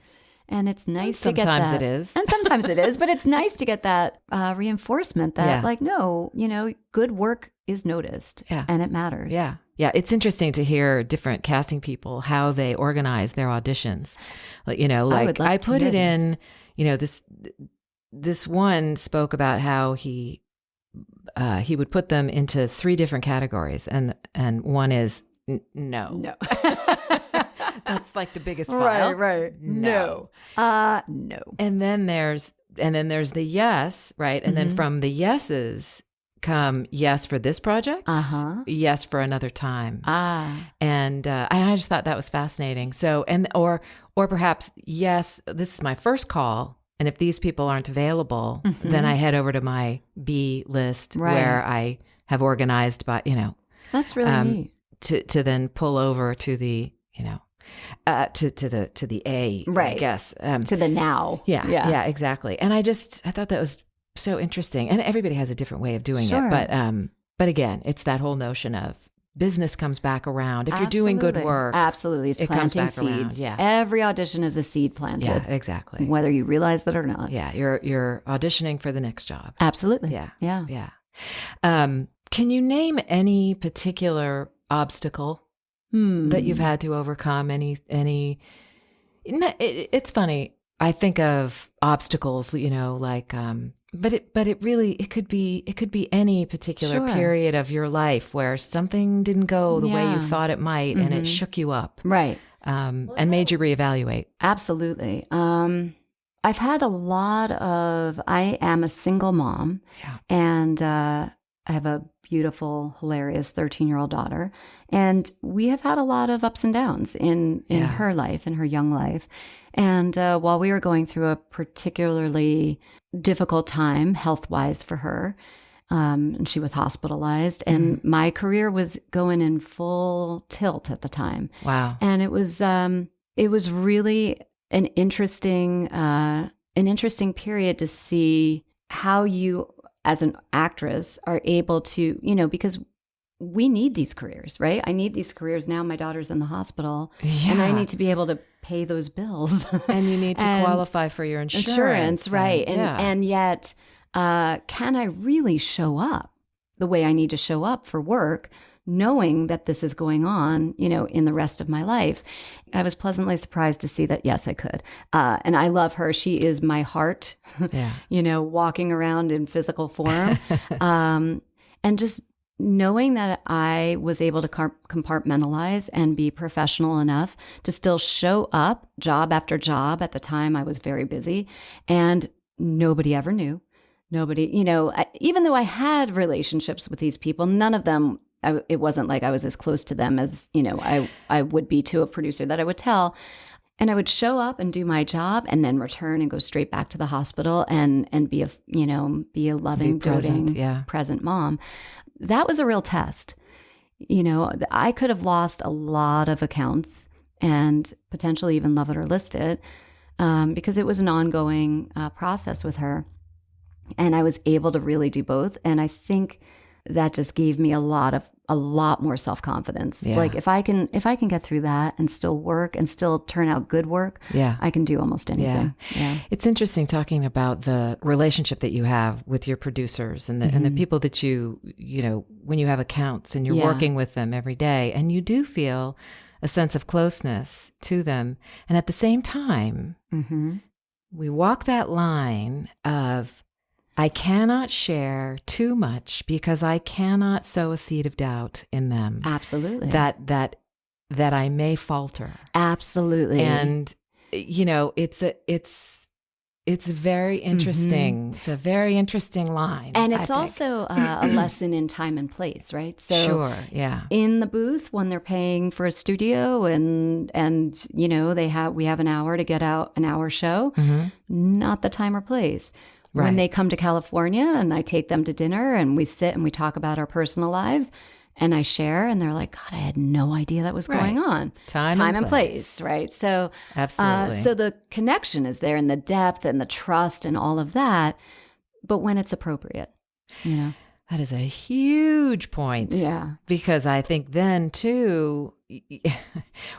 And it's nice to get that. Sometimes it is. And sometimes it is, but it's nice to get that reinforcement that like, no, good work is noticed and it matters. Yeah. Yeah. It's interesting to hear different casting people, how they organize their auditions. Like, I put it in, this one spoke about how he would put them into 3 different categories. And one is no. That's like the biggest file. Right. No. No. And then there's the yes, right? And then from the yeses come yes for this project, yes for another time. And I just thought that was fascinating. So, or perhaps, yes, this is my first call. And if these people aren't available, then I head over to my B list where I have organized by, That's really neat. To then pull over to the, to the A, I guess. To the now. Yeah, exactly. And I thought that was so interesting. And everybody has a different way of doing it. But again, it's that whole notion of business comes back around. If you're doing good work. Absolutely. It's planting seeds. Around. Yeah. Every audition is a seed planted. Yeah, exactly. Whether you realize that or not. Yeah. You're auditioning for the next job. Absolutely. Yeah. Can you name any particular obstacle that you've had to overcome? It's funny. I think of obstacles, but it could be any particular period of your life where something didn't go the way you thought it might, and it shook you up, right? And made you reevaluate. Absolutely. I've had I am a single mom, and I have a beautiful, hilarious 13-year-old daughter. And we have had a lot of ups and downs in her life, in her young life. And while we were going through a particularly difficult time health-wise for her, and she was hospitalized, and my career was going in full tilt at the time. Wow. And it was really an interesting period to see how you, as an actress, are able to, because we need these careers, right? I need these careers now. My daughter's in the hospital, and I need to be able to pay those bills. And you need to qualify for your insurance. Right? And yet, can I really show up the way I need to show up for work, knowing that this is going on, in the rest of my life? I was pleasantly surprised to see that, yes, I could. And I love her. She is my heart, walking around in physical form. And just knowing that I was able to compartmentalize and be professional enough to still show up job after job. At the time, I was very busy, and nobody ever knew. Nobody, even though I had relationships with these people, none of them, it wasn't like I was as close to them as, I would be to a producer that I would tell. And I would show up and do my job and then return and go straight back to the hospital and be a loving, doting, present mom. That was a real test. I could have lost a lot of accounts and potentially even love it or list it, because it was an ongoing process with her. And I was able to really do both. And I think that just gave me a lot more self-confidence. Yeah. Like if I can get through that and still work and still turn out good work, I can do almost anything. Yeah. It's interesting talking about the relationship that you have with your producers and the people that you when you have accounts and you're working with them every day, and you do feel a sense of closeness to them. And at the same time, we walk that line of, I cannot share too much because I cannot sow a seed of doubt in them. Absolutely. That I may falter. Absolutely. And it's very interesting. It's a very interesting line. And it's also a lesson in time and place, right? So sure, yeah. In the booth when they're paying for a studio and we have an hour to get out an hour show, not the time or place. Right. When they come to California and I take them to dinner and we sit and we talk about our personal lives and I share, and they're like, God, I had no idea that was going on. Time and place, right? So absolutely. So the connection is there and the depth and the trust and all of that, but when it's appropriate, That is a huge point. Yeah. Because I think then too,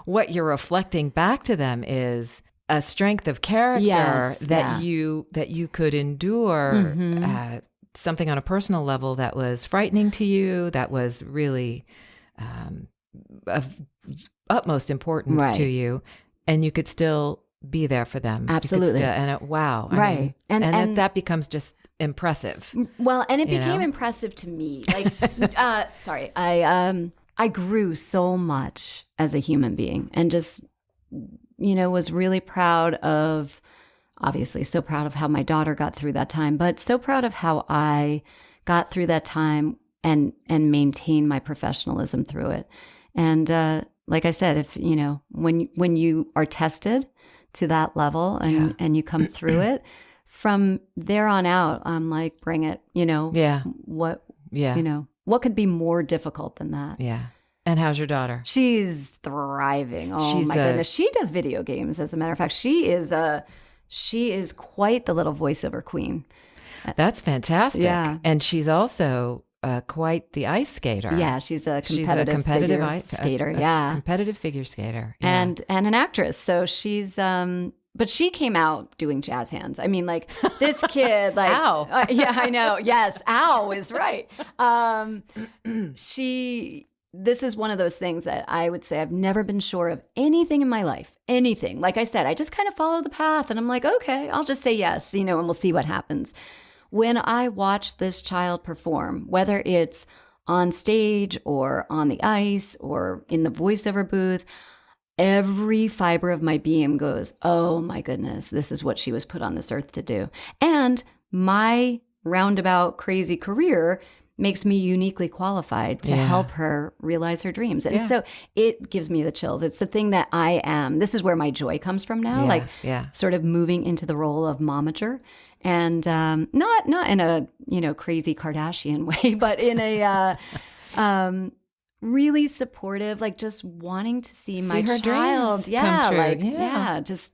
what you're reflecting back to them is, a strength of character Yes, that you could endure something on a personal level that was frightening to you, that was really of utmost importance to you, and you could still be there for them. Absolutely. Wow. Right. I mean, and that becomes just impressive. Well, and it became impressive to me. Like, sorry, I grew so much as a human being, and just, was really proud of, obviously so proud of how my daughter got through that time, but so proud of how I got through that time and maintained my professionalism through it. And like I said, if, when you are tested to that level and you come through it, from there on out, I'm like, bring it, what could be more difficult than that? Yeah. And how's your daughter? She's thriving. Oh my goodness. She does video games. As a matter of fact, she is quite the little voiceover queen. That's fantastic. Yeah. And she's also quite the ice skater. Yeah, she's a competitive figure skater. Competitive figure skater. Yeah. And an actress. So she's but she came out doing jazz hands. I mean, like, this kid, like, ow. Yeah, I know. Yes, ow is right. This is one of those things that I would say I've never been sure of anything in my life. Anything. Like I said, I just kind of follow the path, and I'm like, okay, I'll just say yes, and we'll see what happens. When I watch this child perform, whether it's on stage or on the ice or in the voiceover booth, every fiber of my being goes, oh my goodness, this is what she was put on this earth to do. And my roundabout crazy career makes me uniquely qualified to help her realize her dreams. And so it gives me the chills. It's the thing that I am. This is where my joy comes from now, sort of moving into the role of momager. And not in a, crazy Kardashian way, but in a really supportive, like, just wanting to see my her child. dreams come true.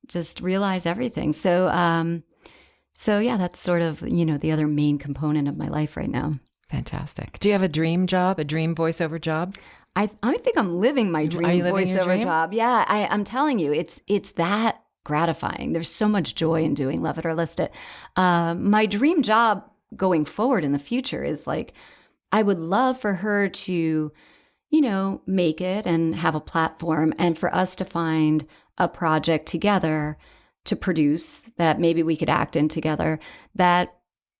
Just realize everything. So yeah, that's sort of, the other main component of my life right now. Fantastic. Do you have a dream job, a dream voiceover job? I think I'm living my dream voiceover job. Yeah, I'm telling you, it's that gratifying. There's so much joy in doing Love It or List It. My dream job going forward in the future is, like, I would love for her to, make it and have a platform, and for us to find a project together to produce that maybe we could act in together that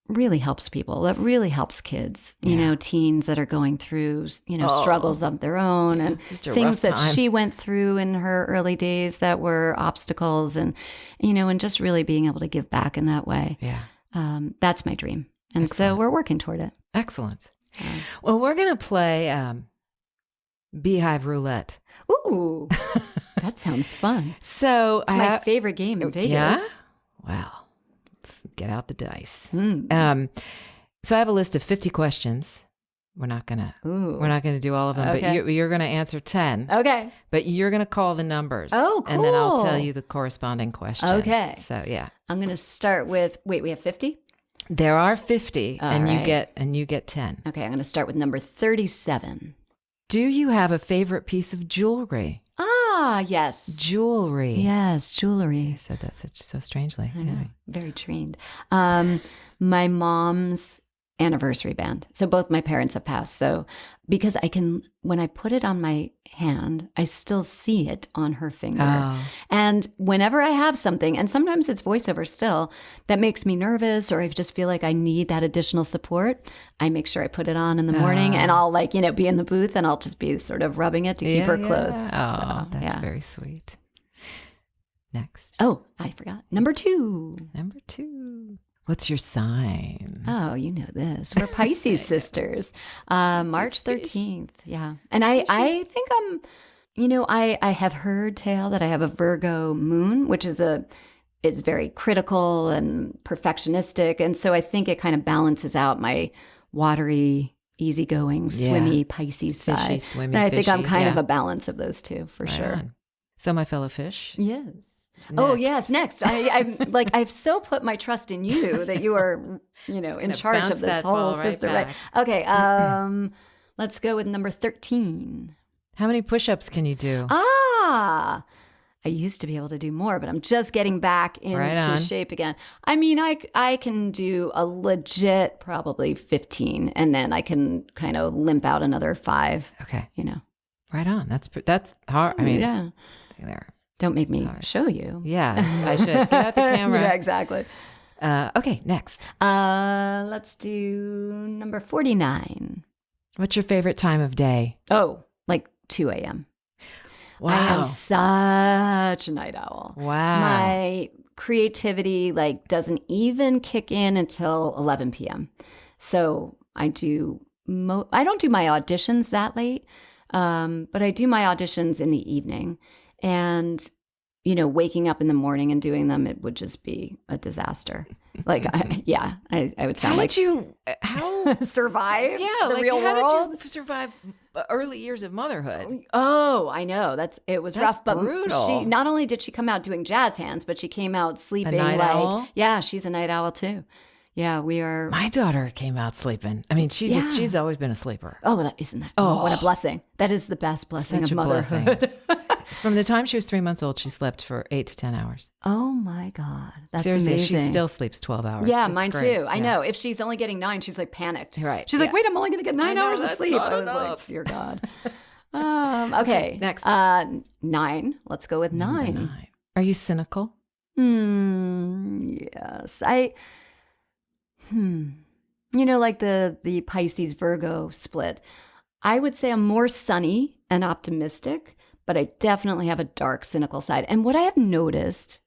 really helps people, that really helps kids, teens that are going through, struggles of their own, and things that she went through in her early days that were obstacles, and, and just really being able to give back in that way. Yeah. That's my dream. And so we're working toward it. Excellent. Well, we're going to play Beehive Roulette. Ooh, that sounds fun. So it's my favorite game in Vegas. Yeah? Well, let's get out the dice. So I have a list of 50 questions. We're not gonna do all of them, okay. but you're gonna answer 10. Okay. But you're gonna call the numbers. Oh, cool. And then I'll tell you the corresponding question. Okay. So yeah. I'm gonna start with. Wait, we have 50? There are 50, and right. you get 10. Okay, I'm going to start with number 37. Do you have a favorite piece of jewelry? Ah, yes. Jewelry. Yes, jewelry. I said that so strangely. I know, very trained. My mom's anniversary band. So both my parents have passed. So because when I put it on my hand, I still see it on her finger. Oh. And whenever I have something, and sometimes it's voiceover still, that makes me nervous, or I just feel like I need that additional support, I make sure I put it on in the morning, and I'll be in the booth, and I'll just be sort of rubbing it to keep her close. Oh, so, that's very sweet. Next. Oh, I forgot. Number 2. What's your sign? Oh, you know this. We're Pisces sisters. March 13th. Yeah. And I think I have heard tale that I have a Virgo moon, which is it's very critical and perfectionistic. And so I think it kind of balances out my watery, easygoing, swimmy Pisces Fishy, side. swimmy, and I think I'm fishy, kind of a balance of those two for Right sure. on. So my fellow fish. Yes. Oh yes, next. I've so put my trust in you that you are, in charge of this whole system. Right. Okay. Let's go with number 13. How many push-ups can you do? I used to be able to do more, but I'm just getting back Right into on. shape again. I mean, I can do a legit probably 15, and then I can kind of limp out another 5, Okay. you know. Right on. That's hard. I mean, Yeah. there. Don't make me show you. Yeah, I should get out the camera. Yeah, exactly. Okay, next. Let's do number 49. What's your favorite time of day? Oh, like 2 a.m. Wow. I am such a night owl. Wow. My creativity like doesn't even kick in until 11 p.m. So I don't do my auditions that late, but I do my auditions in the evening. And, you know, waking up in the morning and doing them, it would just be a disaster. Like, I would sound like how survive yeah, the like, real how world. did you survive early years of motherhood? Oh, I know. It was That's rough, but brutal. she not only did she come out doing jazz hands, but she came out sleeping night like owl? yeah, she's a night owl too. Yeah, we are. My daughter came out sleeping. I mean, she's always been a sleeper. Oh, isn't that? Oh, what a blessing! That is the best blessing Such of a blessing. motherhood. From the time she was 3 months old, she slept for 8 to 10 hours. Oh my God, that's Seriously, amazing. she still sleeps 12 hours. Yeah, It's mine great. too. I Yeah. know. If she's only getting 9, she's like panicked. Right, She's like, yeah. wait, I'm only going to get 9 I know, hours of that's sleep. not I was enough. like, dear God. Okay, next. 9. Let's go with 9. 9. Are you cynical? Yes. You know, like the Pisces Virgo split. I would say I'm more sunny and optimistic, but I definitely have a dark, cynical side. And what I have noticed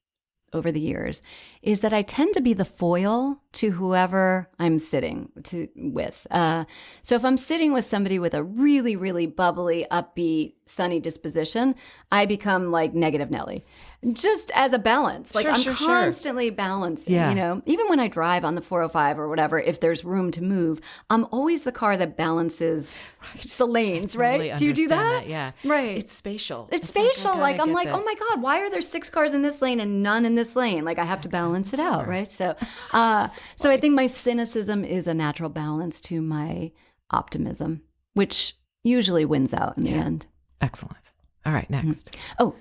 over the years is that I tend to be the foil to whoever I'm sitting with. So if I'm sitting with somebody with a really, really bubbly, upbeat, sunny disposition, I become like negative Nelly, just as a balance. Like I'm Sure. constantly balancing, Yeah. you know, even when I drive on the 405 or whatever, if there's room to move, I'm always the car that balances the lanes, Totally right? Do you do understand that? Yeah. Right. It's spatial. It's like, I spatial. gotta Like I'm get like, the- oh my God, why are there 6 cars in this lane and none in this lane? Like I have to balance it out, right? So, so I think my cynicism is a natural balance to my optimism, which usually wins out in the end. Excellent. All right, next. Oh,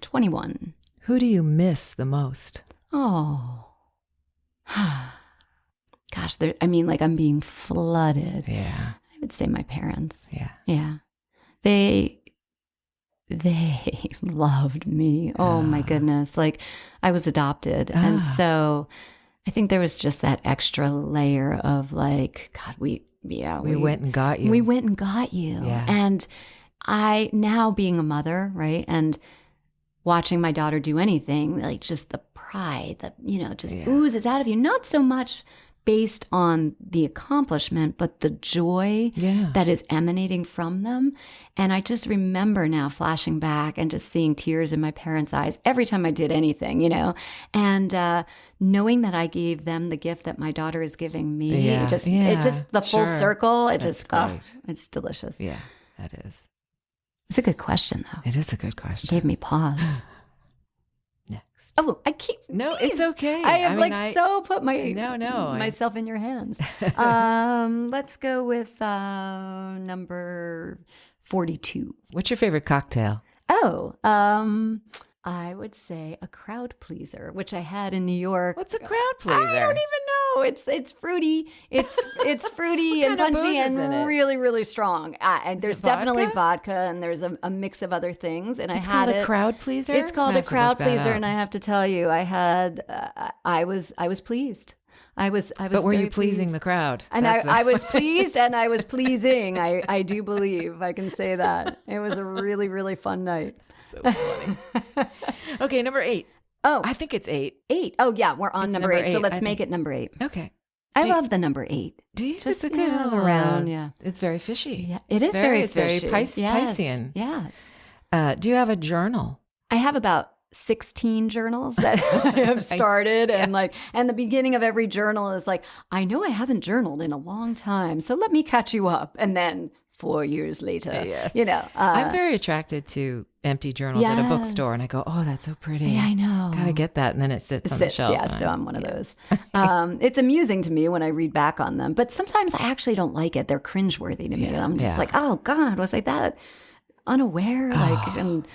21. Who do you miss the most? Oh, gosh, I mean, like I'm being flooded. Yeah. I would say my parents. Yeah. Yeah. They loved me. Oh my goodness. Like I was adopted. And so I think there was just that extra layer of like, God, we went and got you. We went and got you. Yeah. And I now being a mother, right? And watching my daughter do anything, like just the pride that, you know, just oozes out of you. Not so much based on the accomplishment, but the joy that is emanating from them. And I just remember now flashing back and just seeing tears in my parents' eyes every time I did anything, you know, and knowing that I gave them the gift that my daughter is giving me. Yeah. It just the full Sure. circle. It That's just, great. it's delicious. Yeah, that is. It's a good question though. It is a good question. Gave me pause. Next. Oh, I keep. No, geez. it's okay. I have I mean, so put No, myself in your hands. Let's go with number 42. What's your favorite cocktail? Oh, I would say a crowd pleaser, which I had in New York. What's a crowd pleaser? I don't even know. It's fruity. It's fruity and kind of punchy booze is in and it? really, really strong. And there's it vodka? definitely vodka and there's a mix of other things. And It's I had called a it. crowd pleaser? It's called I a have to crowd look that pleaser, up. and I have to tell you, I had I was pleased. I was. But were very you pleasing pleased. the crowd? And That's the- I was pleased, and I was pleasing. I do believe I can say that it was a really, really fun night. so funny. Okay, number 8. Oh, I think it's 8. 8. Oh yeah, we're on It's number number 8. So eight, let's I make think. it number 8. Okay. I Do you- love the number 8. Do you? Just, it's a you good know, little, around, yeah. It's very fishy. Yeah, it is very It's very fishy. Yes. Piscean. Yeah. Do you have a journal? I have about 16 journals that I have started and the beginning of every journal is like, I know I haven't journaled in a long time, so let me catch you up. And then 4 years later, Yes. you know. I'm very attracted to empty journals at a Yes. bookstore, and I go, "Oh, that's so pretty." Yeah, I know. Gotta get that, and then it sits on the shelf. Yeah, and so I'm one of those. It's amusing to me when I read back on them, but sometimes I actually don't like it. They're cringeworthy to me. I'm just Yeah. like, oh God, was I that unaware, like, and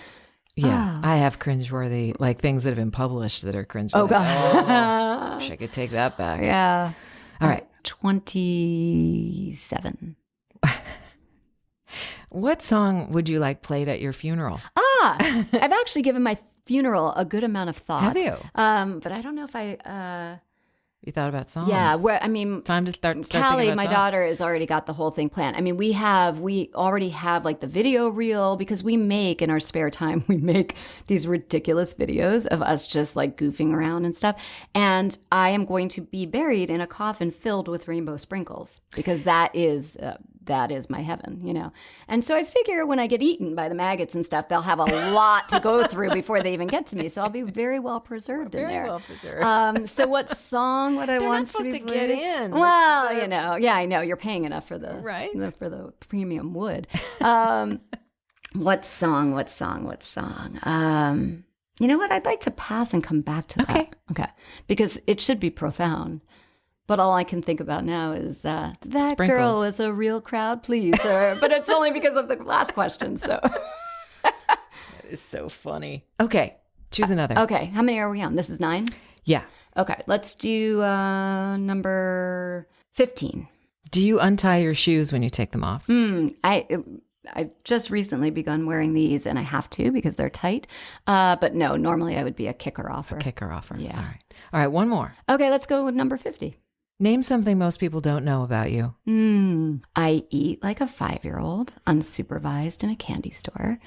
Yeah, I have cringeworthy, like things that have been published that are cringeworthy. oh god, Wish I could take that back. yeah. All right. 27. What song would you like played at your funeral? I've actually given my funeral a good amount of thought. Have you? But I don't know if I. You thought about songs? Yeah, I mean, Time to start thinking Callie, about my songs. daughter, has already got the whole thing planned. I mean, we already have like the video reel because we make in our spare time, we make these ridiculous videos of us just like goofing around and stuff. And I am going to be buried in a coffin filled with rainbow sprinkles because that is my heaven, you know? And so I figure when I get eaten by the maggots and stuff, they'll have a lot to go through before they even get to me. So I'll be very well preserved in there. Very well preserved. So what song would I They're want not supposed to to be get played? in. Well, you know, yeah, I know. You're paying enough for the Right. for the premium wood. What song? You know what? I'd like to pass and come back to that. Okay. Because it should be profound. But all I can think about now is that Sprinkles. girl is a real crowd pleaser. But it's only because of the last question. So It's so funny. Okay, choose another. okay, how many are we on? This is 9. Yeah. Okay, let's do number 15. Do you untie your shoes when you take them off? I've just recently begun wearing these, and I have to because they're tight. But no, normally I would be a kicker offer. Kicker offer. Yeah. All right. All right, one more. Okay, let's go with number 50. Name something most people don't know about you. I eat like a 5-year-old, unsupervised in a candy store.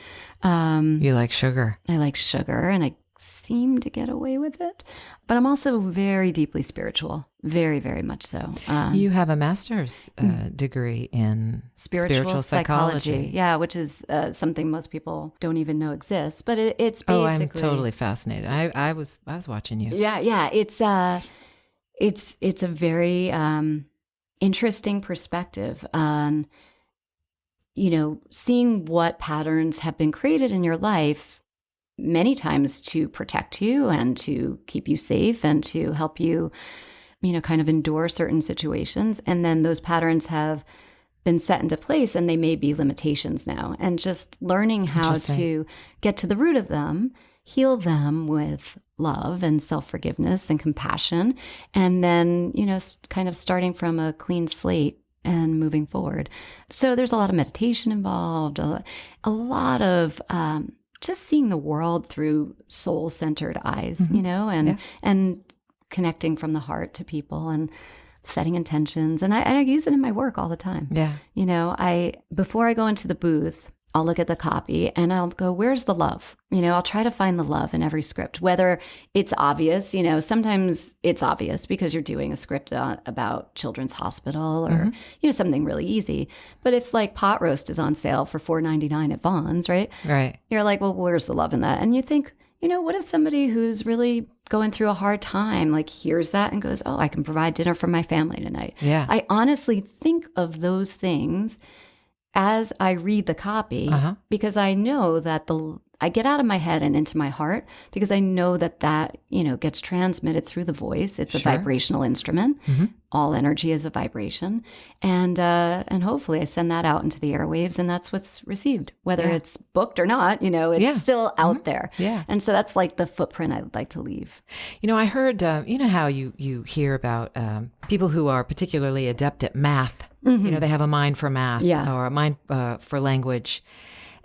You like sugar. I like sugar, and I seem to get away with it. But I'm also very deeply spiritual, very, very much so. You have a master's degree in spiritual psychology. Yeah, which is something most people don't even know exists. But it's basically. Oh, I'm totally fascinated. I was watching you. Yeah. It's a very interesting perspective on, you know, seeing what patterns have been created in your life many times to protect you and to keep you safe and to help you, you know, kind of endure certain situations. And then those patterns have been set into place and they may be limitations now. And just learning how to get to the root of them, heal them with love and self-forgiveness and compassion. And then, you know, kind of starting from a clean slate and moving forward. So there's a lot of meditation involved, a lot of just seeing the world through soul-centered eyes, you know, and connecting from the heart to people and setting intentions. And I use it in my work all the time. Yeah. You know, before I go into the booth, I'll look at the copy and I'll go, where's the love? You know, I'll try to find the love in every script, whether it's obvious, you know, sometimes it's obvious because you're doing a script about Children's Hospital or, you know, something really easy. But if like pot roast is on sale for $4.99 at Vaughn's, right? Right. You're like, well, where's the love in that? And you think, you know, what if somebody who's really going through a hard time, like hears that and goes, oh, I can provide dinner for my family tonight. Yeah. I honestly think of those things as I read the copy because I know that I get out of my head and into my heart because I know that, you know, gets transmitted through the voice. It's a vibrational instrument. All energy is a vibration. And hopefully I send that out into the airwaves and that's what's received, whether it's booked or not, you know, it's still out there. Yeah. And so that's like the footprint I'd like to leave. You know, I heard, you know how you hear about people who are particularly adept at math. You know, they have a mind for math or a mind for language.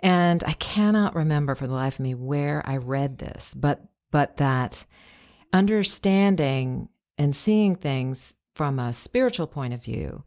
And I cannot remember for the life of me where I read this, but that understanding and seeing things from a spiritual point of view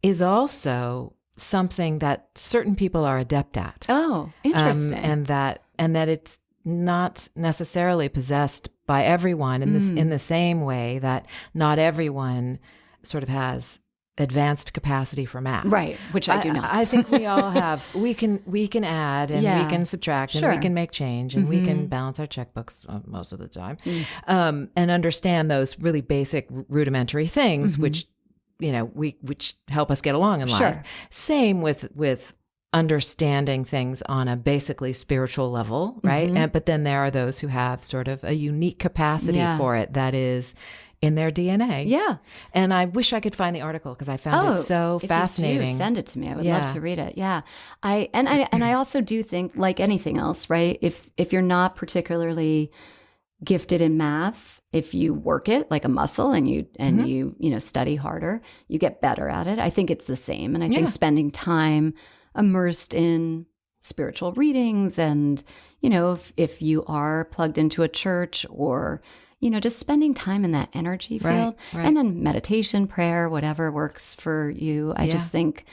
is also something that certain people are adept at. Oh, interesting. And that it's not necessarily possessed by everyone in the same way that not everyone sort of has advanced capacity for math. Right, which I do not. I think we all have. We can add and we can subtract and we can make change and we can balance our checkbooks most of the time, and understand those really basic rudimentary things, which you know which help us get along in life. Same with understanding things on a basically spiritual level, right? But then there are those who have sort of a unique capacity for it that is, in their DNA. Yeah. And I wish I could find the article because I found it so if fascinating. You do, send it to me. I would Yeah. love to read it. Yeah. I also do think, like anything else, right? If you're not particularly gifted in math, if you work it like a muscle and you study harder, you get better at it. I think it's the same. And I think spending time immersed in spiritual readings and, if you are plugged into a church or, just spending time in that energy field right. and then meditation, prayer, whatever works for you. I just think,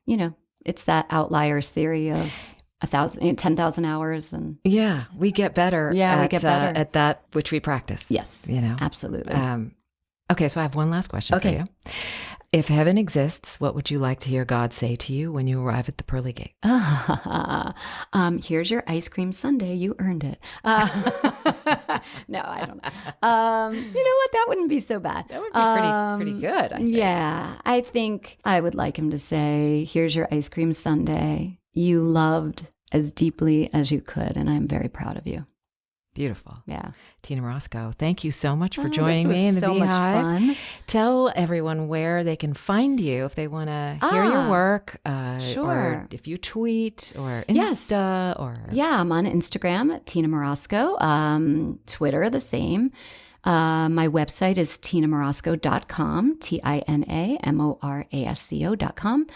it's that outliers theory of 10,000 hours. And yeah, we get better. We get better at that which we practice. Yes, absolutely. Okay, so I have one last question for you. If heaven exists, what would you like to hear God say to you when you arrive at the pearly gates? Here's your ice cream sundae. You earned it. No, I don't know. You know what? That wouldn't be so bad. That would be pretty good, I think. Yeah, I think I would like him to say, here's your ice cream sundae. You loved as deeply as you could, and I'm very proud of you. Beautiful. Yeah. Tina Morosco, thank you so much for joining me in the so Beehive. Much fun. Tell everyone where they can find you if they want to hear your work. Sure. Or if you tweet or Insta or... Yeah, I'm on Instagram at Tina Morosco. Twitter, the same. My website is tinamorosco.com, TINAMORASCO.com.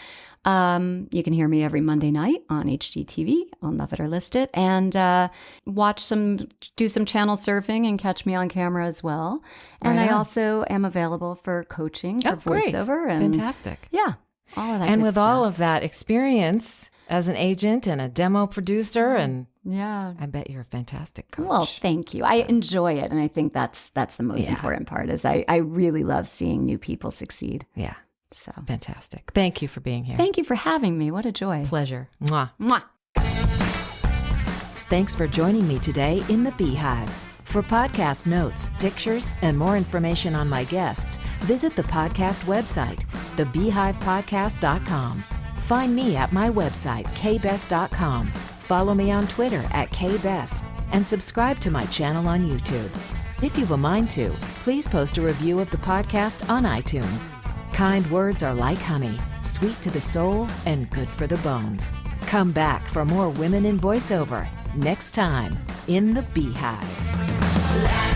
You can hear me every Monday night on HGTV on Love It or List It, and do some channel surfing and catch me on camera as well. And I also am available for coaching for voiceover. And fantastic. Yeah, all of that. And good with stuff. all of that experience as an agent and a demo producer, and I bet you're a fantastic coach. Well, thank you. I enjoy it, and I think that's the most important part. Is I really love seeing new people succeed. Yeah. So fantastic. Thank you for being here. Thank you for having me. What a joy. Pleasure. Mwah. Mwah. Thanks for joining me today in the Beehive. For podcast notes, pictures, and more information on my guests, visit the podcast website, thebeehivepodcast.com. Find me at my website, kbess.com. Follow me on Twitter at kbess, and subscribe to my channel on YouTube. If you've a mind to, please post a review of the podcast on iTunes. Kind words are like honey, sweet to the soul and good for the bones. Come back for more Women in Voiceover next time in the Beehive.